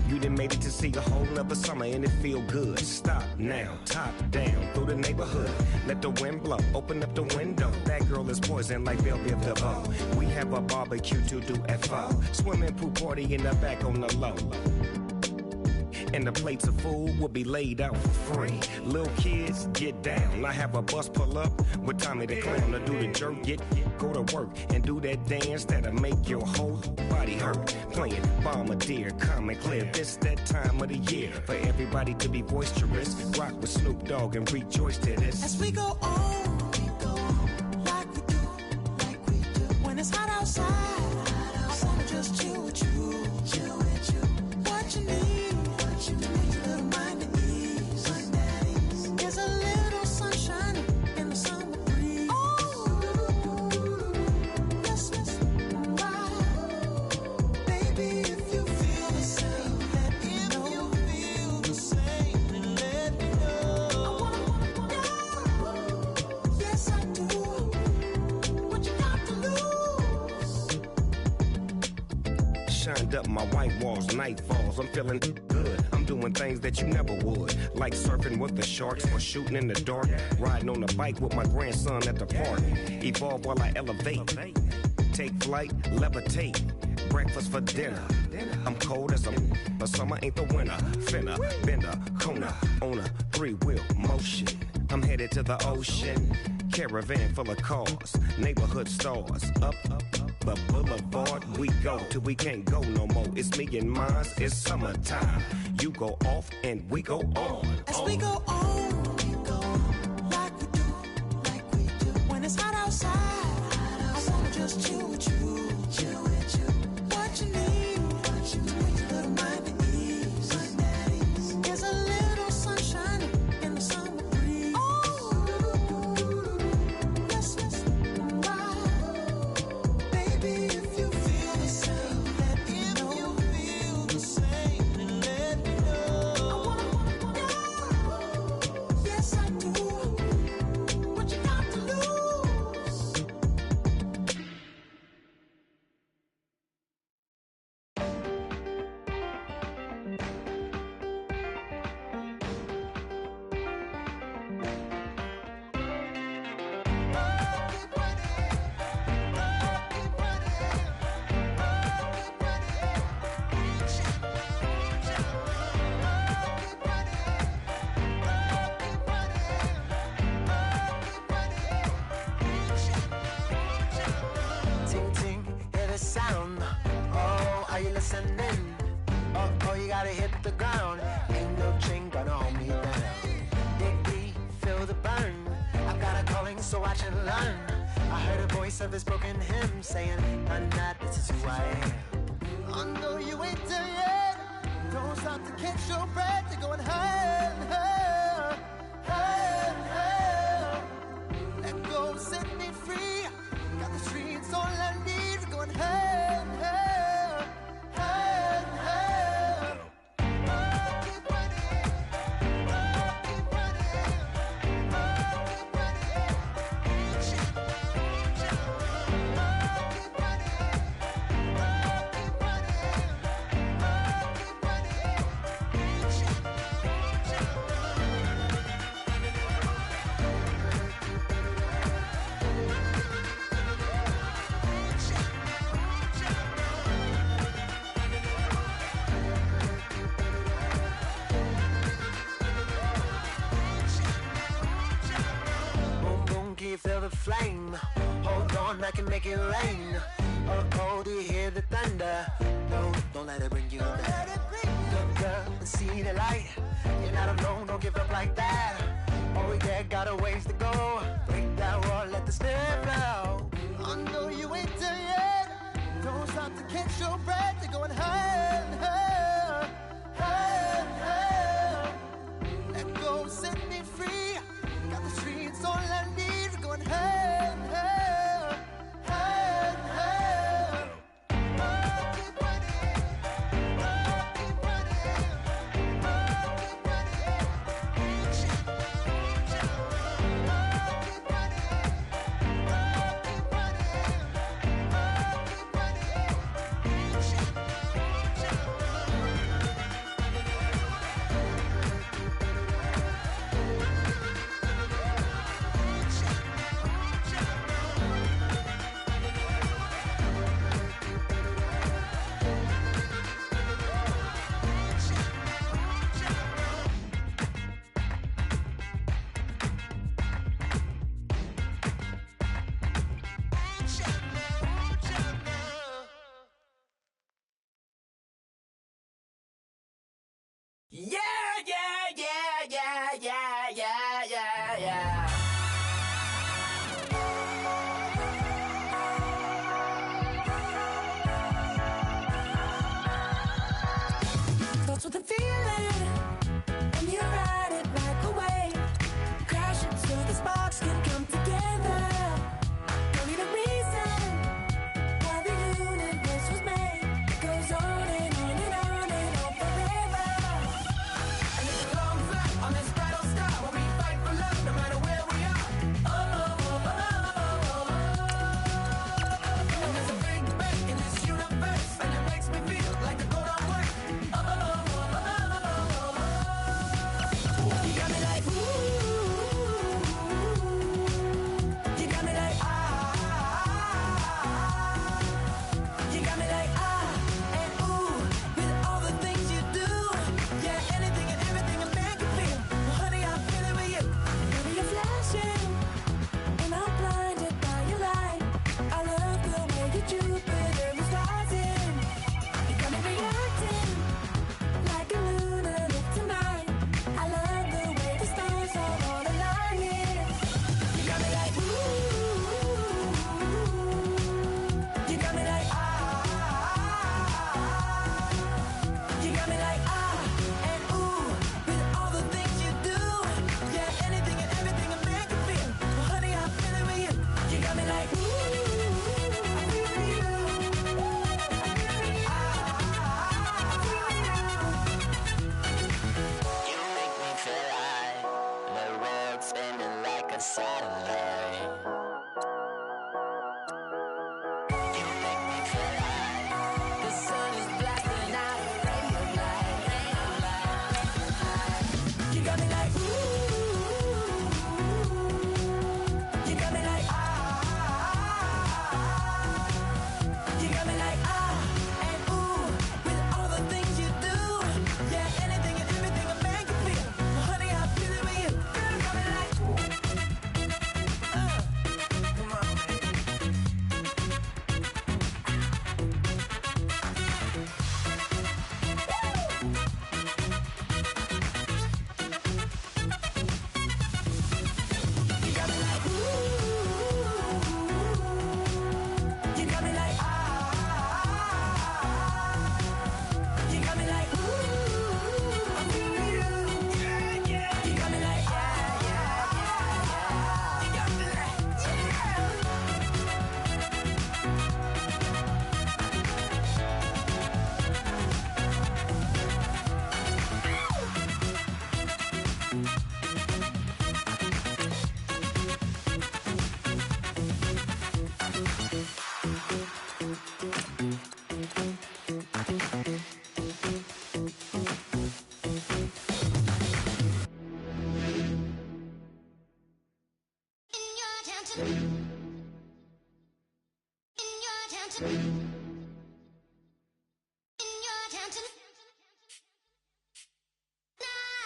You done made it to see a whole nother summer and it feel good. Stop now, top down through the neighborhood. Let the wind blow, open up the window. That girl is poison like Velvet DeVoe. We have a barbecue to do at 4. Swimming pool party in the back on the low. And the plates of food will be laid out for free. Little kids, get down. I have a bus pull up with Tommy the Clown to do the jerk. Go to work and do that dance that'll make your whole body hurt. Playing Bombardier, calm and clear. This that time of the year for everybody to be boisterous. Rock with Snoop Dogg and rejoice to this. As we go on, like we do, when it's hot outside, I wanna just chill with you. What you need, a little mind at ease. There's a little sunshine in the summer breeze. Yes, right. Baby, if you feel the same, let me know. If you feel the same, then let me know. Yes, I do. What you got to lose? Shined up my white walls, night falls. I'm feeling good. I'm doing things that you never would, like surfing with the sharks or shooting in the dark. Riding on a bike with my grandson at the park. Evolve while I elevate. Take flight, levitate. Breakfast for dinner. I'm cold as a summer ain't the winter. Finna, bender, Kona, on a 3-wheel motion. I'm headed to the ocean. Caravan full of cars, neighborhood stars. Up the boulevard we go till we can't go no more. It's me and mine, it's summertime. You go off and we go on. As we go on, like we do, when it's hot outside, I wanna just chill with you. What you need, a little mind at ease. There's a little sunshine in the summer breeze. Yes, right. Baby, if you feel the same, let me know. If you feel the same, then let me know. Yes, I do. What you got to lose? Ting ting, hear the sound. Oh, are you listening? Oh, you gotta hit the ground. Ain't no chain gonna hold me down. Dig deep, feel the burn. I've got a calling, so I should learn. I heard a voice of this broken hymn saying, "I'm not, this is who I am." I know you ain't there yet. Don't stop to catch your breath. You're going higher and higher, higher and higher. Let go, set me free. Got the streets, all I need. We're going higher and higher, higher and higher. Oh, keep running. I can make it rain. Oh, do you hear the thunder? Don't let it bring you down. Look up and see the light. You're not alone, don't give up like that. Oh yeah, got a ways to go. Break that wall, let the spirit flow. I know you ain't done yet. Don't stop to catch your breath. You're going higher and higher, higher and higher. Let go, set me free. Got the streets, all I need. We're going higher and higher, higher and higher. Oh, keep running. Oh, keep running. Oh, keep running. Keep Yeah. Starts with a feeling, and you ride it like a wave. Crash it so the sparks can come together. Don't need a reason why the universe was made. It goes on and on and on and on forever. And it's a long flight on this battle star where we fight for love no matter where we are. Oh, oh, oh, oh, oh, oh. And there's a big bang in this universe, and it makes me feel like the go don't work. Oh, oh, oh, oh, oh, oh. You got me like, ooh. You got me like, you got me like, and ooh, with all the things you do. Yeah, anything and everything a man can feel. Well, honey, I'm feeling with you. Baby, you're flashing, and I'm blinded by your light. I love the way you Jupiter is rising. You got me reacting like a lunatic tonight. I love the way the stars are all aligning. You got me like, ooh. You got me like, you got me like, and ooh, with all the things you do. Yeah, anything and everything a man can feel. Well, honey, I'm feeling with you. You got me like, ooh, I feel you. You make me feel like the world's spinning like a satellite. You make me feel like The sun is blasting out radio light, radio light. You got me like, ooh. You got me like, you got me like, and ooh, with all the things you do. Yeah, anything and everything a man can feel. Well, honey, I'm feeling with you. Girl, you got me like, come on. You got me like, ooh. You got me like, you got me like, ooh. I'm feeling you. Yeah, yeah. You got me like, yeah, yeah, yeah. You got me like,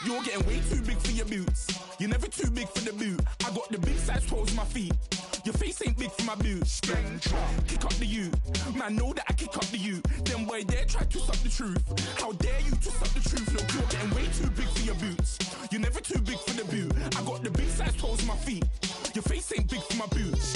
You're getting way too big for your boots. You're never too big for the boot. I got the big size toes on my feet. Your face ain't big for my boots. Kick up the you. Man, know that I kick up the you. Them boy there try to twist up the truth. How dare you twist up the truth? Look, you're getting way too big for your boots. You're never too big for the boot. I got the big size toes on my feet. Your face ain't big for my boots.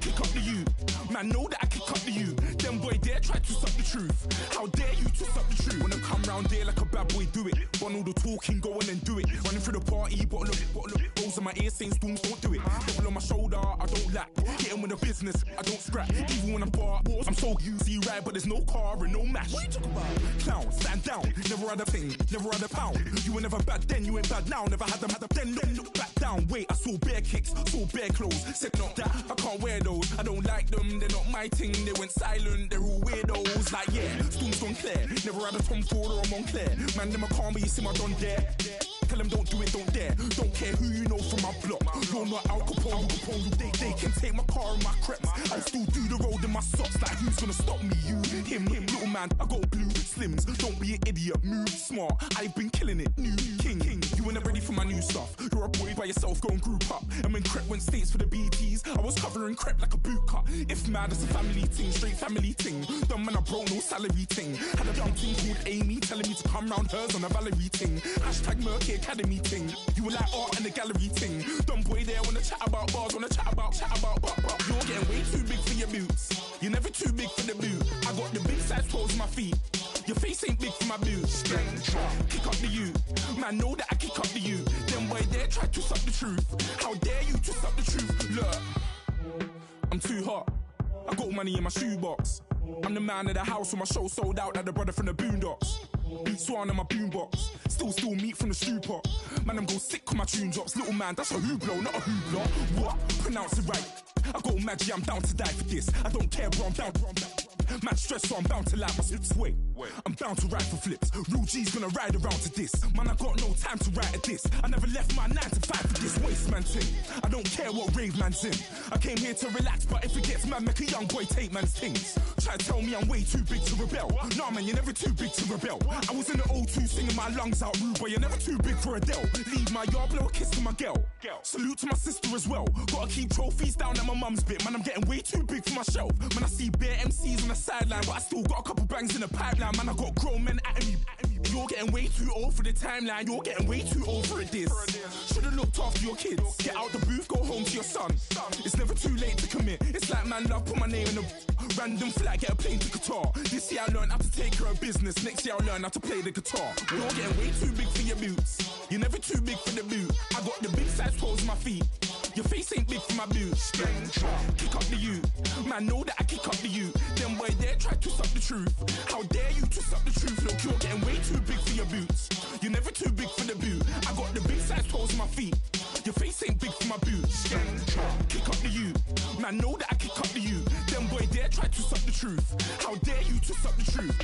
Kick up the you. Man, know that I kick up the you. Them boy there try to twist up the truth. How dare you twist up the truth? When I come round there like a bad boy, do it. Want all the talking, go on and do it. Running through the party, bottle up. Rolls in my ear saying storms, don't do it. Double on my shoulder, I don't lack. Getting with the business, I don't scrap. Even when I'm bar, I'm so easy ride, but there's no car and no mash. What you talking about? Clown, stand down. Never had a thing, never had a pound. You were never bad then, you ain't bad now. Never had them, then look back down. Wait, I saw bare kicks, saw bare clothes. Said not that, I can't wear those. I don't like them, they're not my thing. They went silent, they're all weirdos. Like yeah, storms gone clear. Never had a Tom Ford or a Montclair. Man, them a calm, but you see my don dare. Tell them don't do it, don't dare. Don't care who you know from my block. You're not Al Capone. They can take my car and my crepes. I'll still do the road in my socks. Like who's gonna stop me? You, him, little man. I got blue slims. Don't be an idiot. Move smart. I've been killing it. New king. You ain't ready for my new stuff. You're a boy by yourself. Go and group up. And when Crep went states for the BTs, I was covering Crep like a boot cut. If mad, it's a family thing. Straight family thing. Dumb man, I broke no salary thing. Had a young thing called Amy telling me to come round hers on a Valerie thing. Hashtag Murky Academy thing. You were like art and the gallery thing. Dumb boy there wanna chat about bars, wanna chat about. You're getting way too big for your boots. You're never too big for the boot. I got the big size toes on my feet. Your face ain't big for my boots. Kick up the you. Man, know that I kick up the you. Them boy there try to twist up the truth. How dare you twist up the truth? Look, I'm too hot. I got money in my shoebox. I'm the man of the house when my show sold out like the brother from the Boondocks. Beat Swan in my boombox. Still meat from the stew pot. Man, I'm go sick when my tune drops. Little man, that's a hooplo, not a hoopla. What? Pronounce it right. I got magic, I'm down to die for this. I don't care, bro, I'm down. Man stressed, so I'm bound to like my slips. Wait, I'm bound to ride for flips. Real G's gonna ride around to this. Man, I got no time to write at this. I never left my 9 to 5 for this waste man thing. I don't care what rave man's in. I came here to relax, but if it gets mad, make a young boy take man's things. Try to tell me I'm way too big to rebel. Nah, man, you're never too big to rebel. I was in the O2 singing my lungs out rude, but you're never too big for Adele. Leave my yard, blow a kiss to my girl. Salute to my sister as well. Gotta keep trophies down at my mum's bit. Man, I'm getting way too big for my shelf. Man, I see bare MCs on the sideline, but I still got a couple bangs in the pipeline. Man, I got grown men at me. You're getting way too old for the timeline. You're getting way too old for a diss. Should've looked after your kids. Get out the booth, go home to your son. It's never too late to commit. It's like man love, put my name in a random flat, get a plane to Qatar. This year I learned how to take care of business. Next year I'll learn how to play the guitar. You're getting way too big for your boots. You're never too big for the boot. I got the big size toes on my feet. Your face ain't big for my boots. Kick up the you. Man, know that I kick up the you. Them boy there try to twist up the truth. How dare you twist up the truth? Look, you're getting way too big for your boots. You're never too big for the boot. I got the big size toes on my feet. Your face ain't big for my boots. Kick up the you. Man, know that I kick up the you. Them boy there try to twist up the truth. How dare you twist up the truth?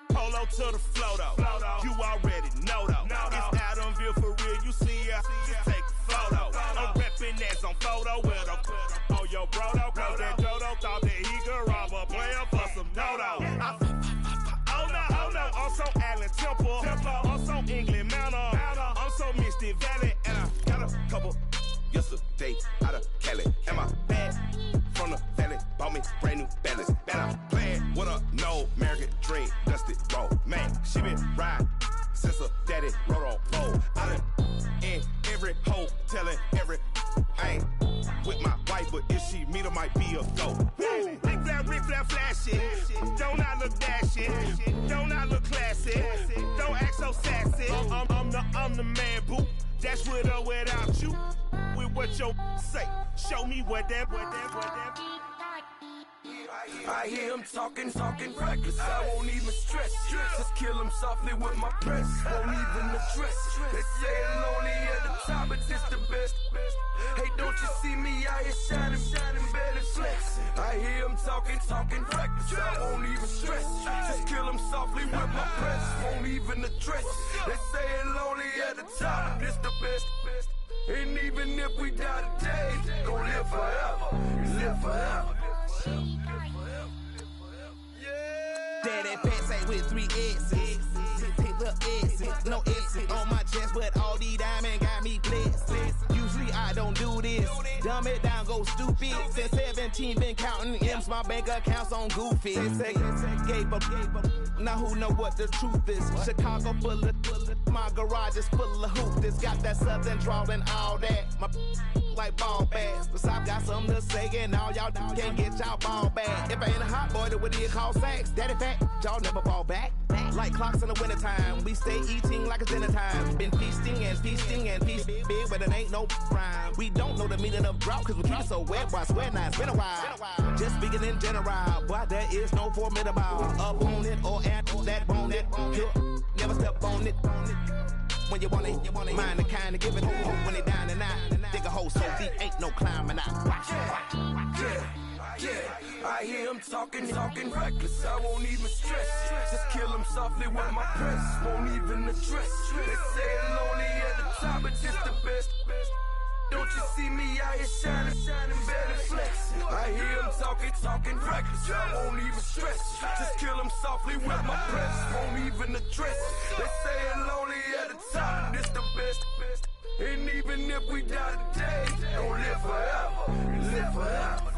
Polo to the flow though. You already know though. It's Adamville for real. You see ya, take a photo. I'm reppin' as on photo with a on your bro though. Cause that Jodo thought that he could rob a player for some no-no. Oh no, I'm so Allen Temple. I'm so England Manor. I'm so Mystic Valley. And I got a couple yesterday out of Cali. And my bag from the valley bought me brand new balance. And I'm playing with a no American dream, dusty road. Man, she been riding since her daddy rode on pole. I done in every hole, telling every I ain't with my wife, but if she meet her, might be a go. Rick Flair flashing. Don't I look dashing? Don't I look classy? Don't act so sassy. I'm the man, boo. That's with or without you. With what your say. Show me what that. I hear him talking reckless. I won't even stress. Just kill him softly with my press. Won't even address. They say it's lonely at the top, but this the best. Hey, don't you see me out here shining, barely flex. I hear him talking reckless. I won't even stress. Just kill him softly with my press. Won't even address. They say it's lonely at the top, but this the best. And even if we die today, gon' live forever. Live forever. Daddy pants say with 3 S's. Pick up S's, no S's on my chest, but all these diamonds got me blessed. Usually I don't do this. Dumb it down, go stupid. Since 17 been counting M's, my bank account's on goofy. Gave up. Now who know what the truth is? Chicago full of my garage is full of hoopers. Got that southern drawl and all that. My like ball bags. The South got something to say and all y'all can't get y'all ball back. If I ain't a hot boy, then what do you call sacks? Daddy fat, y'all never ball back. Like clocks in the wintertime, we stay eating like it's dinner time. Been feasting big, but it ain't no rhyme. We don't know the meaning of drought, cause we keep it so wet, boy, I swear now it's been a while. Just speaking in general, boy, there is no formidable. Up on it or at that bone it. Never step on it. When you want it, mind the kind of give it when they down and out. Dig a hole so deep, ain't no climbing out. Yeah, I hear him talking reckless. I won't even stress. Just kill him softly with my press. Won't even address. They say it's lonely at the top, but just the best. Don't you see me out here shining, barely flex. I hear him talking reckless. I won't even stress. Just kill him softly with my press. Won't even address. They say it's lonely at the top, this the best. And even if we die today, don't live forever. Live forever.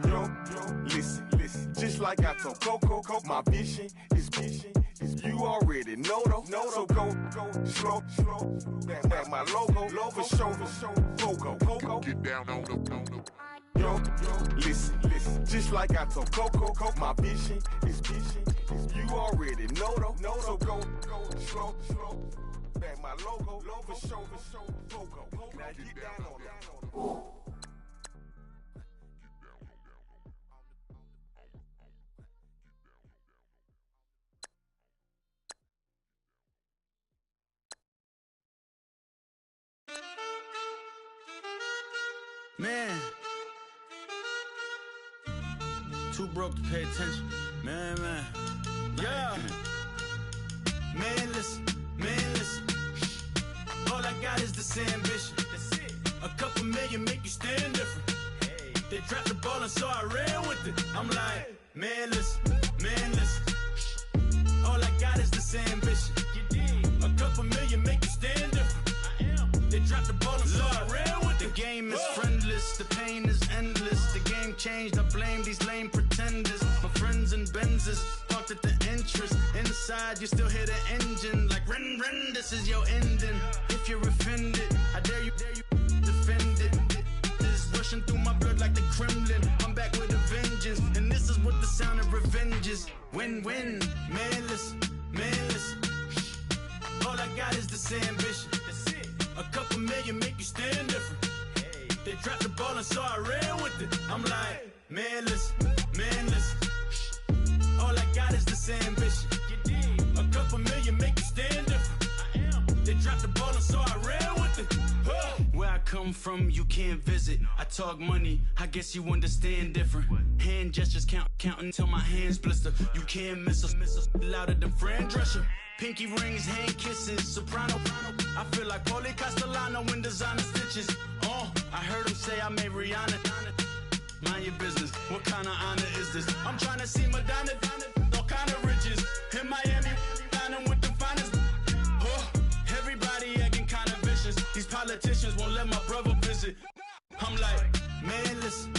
Yo, listen, just like I told Coco, my vision is you already know though. So go slow, back my logo, for show, Coco, get down on the. Yo, listen, just like I told Coco, my vision is you already know though. So go slow, back my logo, for show, Coco, now get down on it. Man, too broke to pay attention. Man, yeah. Man, listen. All I got is this ambition. A couple million make you stand different. They dropped the ball and so I ran with it. I'm like, man, listen. All I got is this ambition. A couple million make you stand different. They dropped the ball and so I ran with it. The game is friendless, the pain is endless. The game changed, I blame these lame pretenders. My friends and Benzes parked at the entrance. Inside, you still hear the engine. Like, rin, this is your ending. If you're offended, I dare you defend it. This is rushing through my blood like the Kremlin. I'm back with a vengeance, and this is what the sound of revenge is. Win-win, man, listen. All I got is this ambition. A couple million make you stand different. They dropped the ball and so I ran with it. I'm like, man, listen. All I got is this ambition. A couple million make you stand different. They dropped the ball and so I ran with it. Where I come from, you can't visit. I talk money, I guess you understand different. Hand gestures counting till my hands blister. You can't miss us louder than Fran Drescher. Pinky rings, hand kisses, soprano. I feel like Paulie Castellano in designer stitches. I heard him say I made Rihanna. Mind your business, what kind of honor is this? I'm trying to see Madonna, all kind of riches. In Miami, dining with the finest. Everybody acting kind of vicious. These politicians won't let my brother visit. I'm like, man, listen.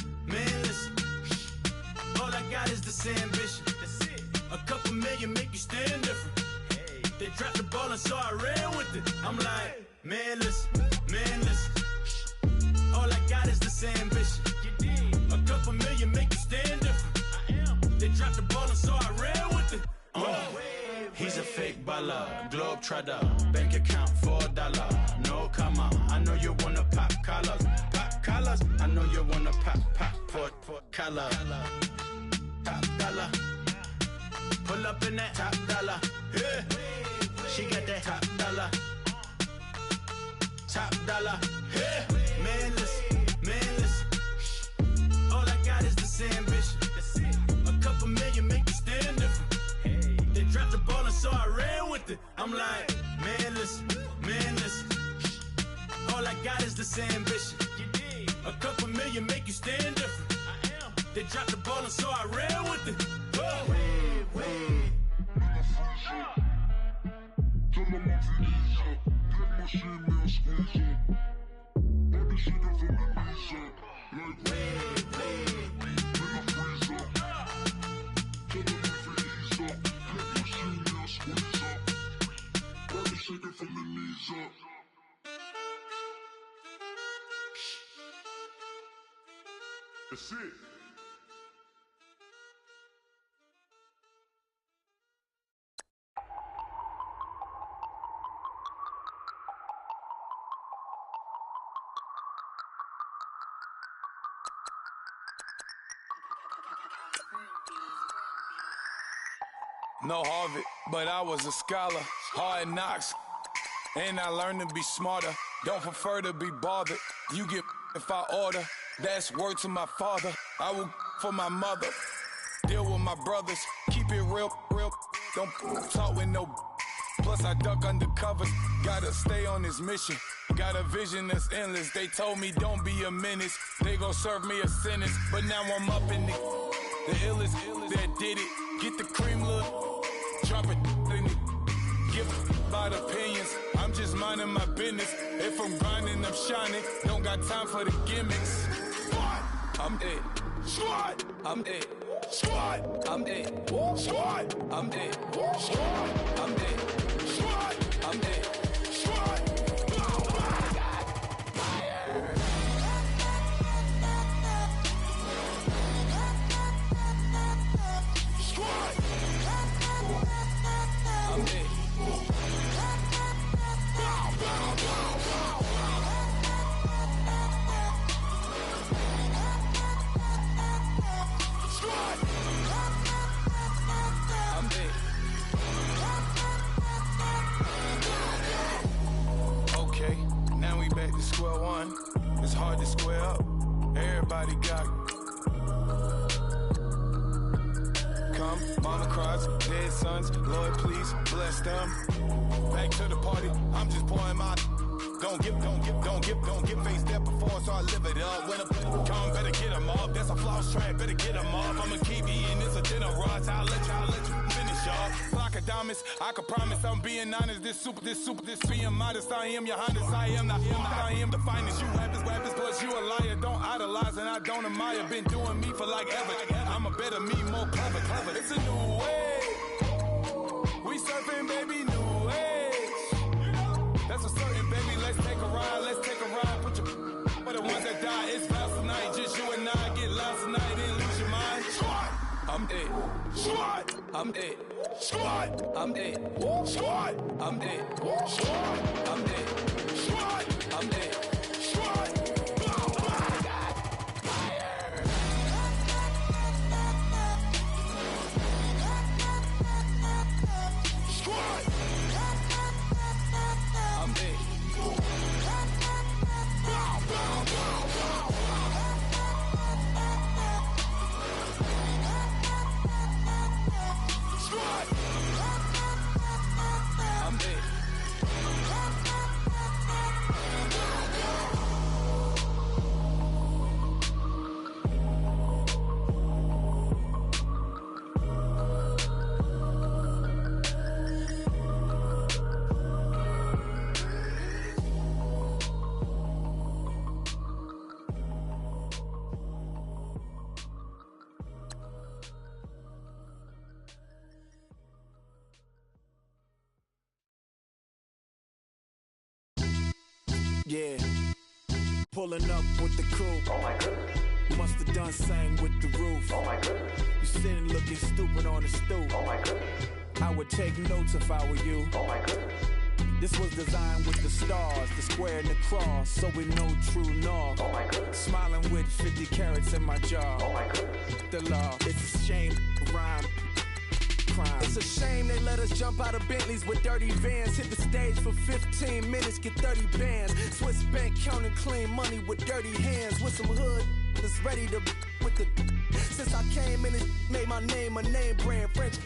got is this ambition. That's it. A couple million make you stand different. Hey. They dropped the ball and so I ran with it. I'm like, man, listen. All I got is this ambition. You did. A couple million make you stand different. I am. They dropped the ball and so I ran with it. He's a fake baller, globe trotter, bank account $4. No, come on, I know you wanna pop collars, I know you wanna pop collar. Top dollar, pull up in that top dollar. Yeah, she got that top dollar. Yeah, man, listen. All I got is this ambition. A couple million make you stand different. They dropped the ball and so I ran with it. I'm like, man, listen. All I got is this ambition. A couple million make you stand different. I am. They dropped the ball and so I ran with it. That's it. No Harvard, but I was a scholar. Hard knocks, and I learned to be smarter. Don't prefer to be bothered. You get if I order. That's word to my father. I will for my mother. Deal with my brothers. Keep it real. Don't talk with no. Plus I duck undercovers. Gotta stay on this mission. Got a vision that's endless. They told me don't be a menace. They gon' serve me a sentence. But now I'm up in the illest that did it. Get the cream look. Drop it in it. Give about opinions. I'm just minding my business. If I'm grinding, I'm shining. Don't got time for the gimmicks. I'm it. Squad. I'm it. Squad. I'm it. Squad. I'm it. Squad. I'm it. Squad. I'm it. Squad. Square one, it's hard to square up. Everybody got come, mama cries, dead sons, Lord please bless them. Back to the party, I'm just pouring my. Don't get faced that before, so I live it up. When a come, better get them up. That's a floss track, better get them up. I'ma keep eating, it's a dinner rush. I'll let you finish up. Flock of diamonds, I can promise I'm being honest. This being modest. I am your highness, I am the finest. You weapons, plus you a liar. Don't idolize and I don't admire. Been doing me for like ever. I'm a better me, more clever. It's a new way. We surfing, baby, new age. That's a certain, baby. Let's take a ride. Put your for the ones that die. It's last tonight. Just you and I get lost tonight. Then lose your mind. Squad. I'm it. Squad. I'm it. Squad. I'm it. Squad. I'm it. Squad. I'm it. Squad. I'm it. Squad. Yeah. Pulling up with the coupe. Oh my goodness. Must have done same with the roof. Oh my goodness. You sitting looking stupid on the stoop. Oh my goodness. I would take notes if I were you. Oh my goodness. This was designed with the stars, the square and the cross, so we know true north. Oh my goodness. Smiling with 50 carats in my jaw. Oh my goodness. The law, it's a shame, rhyme. Crime. It's a shame they let us jump out of Bentleys with dirty vans. Hit the stage for 15 minutes, get 30 bands. Swiss bank counting clean money with dirty hands. With some hood that's ready to with the. Since I came in, it made my name a name brand. French.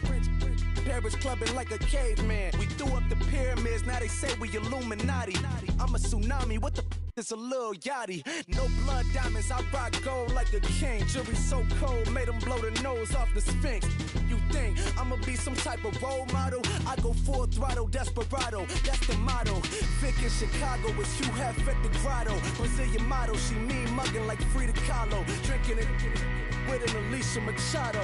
Paris clubbing like a caveman. We threw up the pyramids, now they say we Illuminati. I'm a tsunami, what the is a little yachty. No blood diamonds, I rock gold like a king. Jury so cold, made them blow the nose off the Sphinx. You think I'ma be some type of role model? I go full throttle, desperado, that's the motto. Vic in Chicago is Hugh Hef at the grotto. Brazilian model, she mean mugging like Frida Kahlo. Drinking it with an Alicia Machado.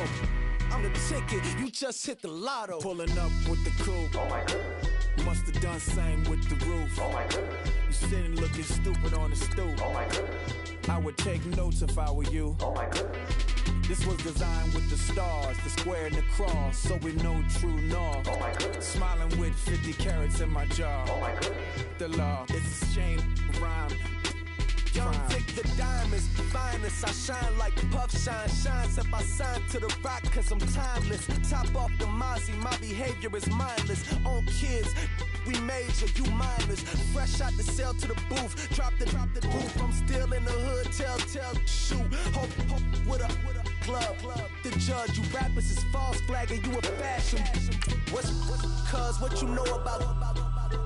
I'm the ticket, you just hit the lotto. Pulling up with the coupe. Oh my goodness. Must have done same with the roof. Oh my goodness. You sitting looking stupid on the stoop. Oh my goodness. I would take notes if I were you. Oh my goodness. This was designed with the stars, the square and the cross, so we know true north. Oh my goodness. Smiling with 50 carats in my jaw. Oh my goodness. The law, it's a shame, rhyme. Young Vic, the diamonds, finest. I shine like Puff Shine shines if I sign to the rock, cause I'm timeless. Top off the Mozzie, my behavior is mindless. On kids, we major, you mindless. Fresh out the cell to the booth, drop the booth. I'm still in the hood, tell, shoot. Hope with a club. The judge, you rappers is false flagging, you a fashion. What's cuz, what you know about?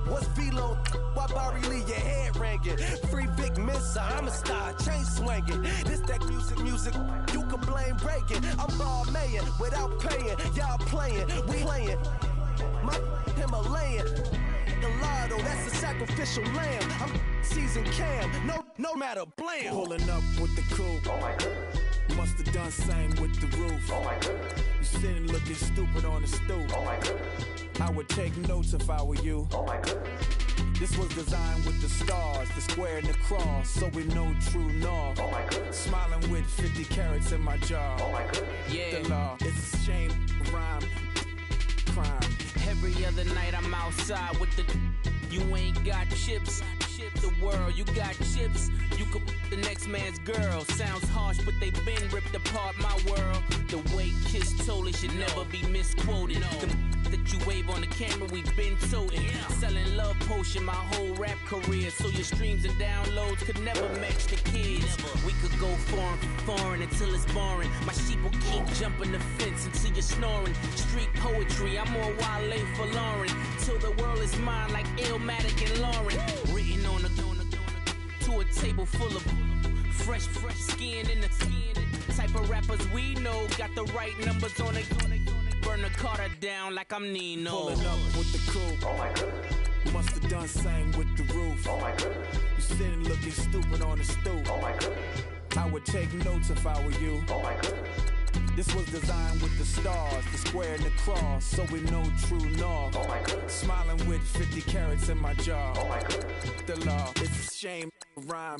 What's Velo? Why Barry Lee, your head ringing? Free Vic Mensa, I'm a star, chain swinging. This that music, you can blame breaking. I'm ball mayin' without paying. Y'all playing, we playing. My Himalayan. The lotto, that's a sacrificial lamb. I'm season cam, no matter, blam. Pulling up with the coupe. Oh my goodness. Must have done same with the roof. Oh my goodness. You sitting looking stupid on the stoop. Oh my goodness. I would take notes if I were you. Oh my goodness. This was designed with the stars, the square and the cross, so we know true north. Oh my goodness. Smiling with 50 carats in my jaw. Oh my goodness. Yeah. The law, it's a shame, rhyme, crime. Every other night I'm outside with the. You ain't got chips. The world, you got chips. You could the next man's girl. Sounds harsh, but they been ripped apart my world. The way Kiss told it should never be misquoted. The that you wave on the camera, we've been toting. Selling love potion my whole rap career, so your streams and downloads could never match the kids. We could go foreign until it's boring. My sheep will keep jumping the fence until you're snoring. Street poetry, I'm more Wale for Lauren. Till the world is mine like Illmatic and Lauren. Written on to a table full of fresh skin in the type of rappers we know. Got the right numbers on it. Burn the Carter down like I'm Nino. Pulling up with the coupe. Oh my goodness. Must have done same with the roof. Oh my goodness. You sitting looking stupid on the stoop. Oh my goodness. I would take notes if I were you. Oh my goodness. This was designed with the stars, the square and the cross, so we know true north. Oh my goodness. Smiling with 50 carats in my jaw. Oh my goodness. The law, it's a shame, rhyme,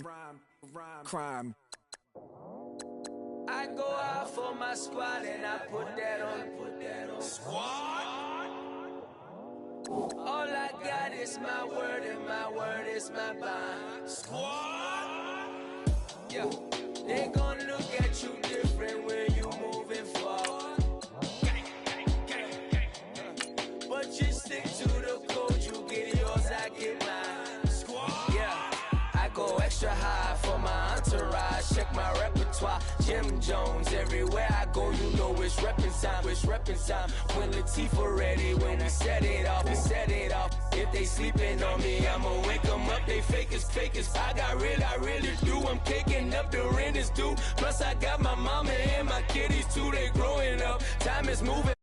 crime. I go out for my squad and I put that on. Squad? All I got is my word and my word is my bond. Squad? Yeah. They gon' look at you different when you moving forward. But you stick to the code, you get yours, I get mine. Squad? Yeah. I go extra high for my entourage. Check my repertoire. Jim Jones, everywhere I go, you know it's reppin' time. It's reppin' time. When Latifah ready, when we set it off, we set it off. If they sleeping on me, I'ma wake them up. They fake as. I really do. I'm kicking up the rent is due. Plus I got my mama and my kiddies too. They growing up. Time is moving.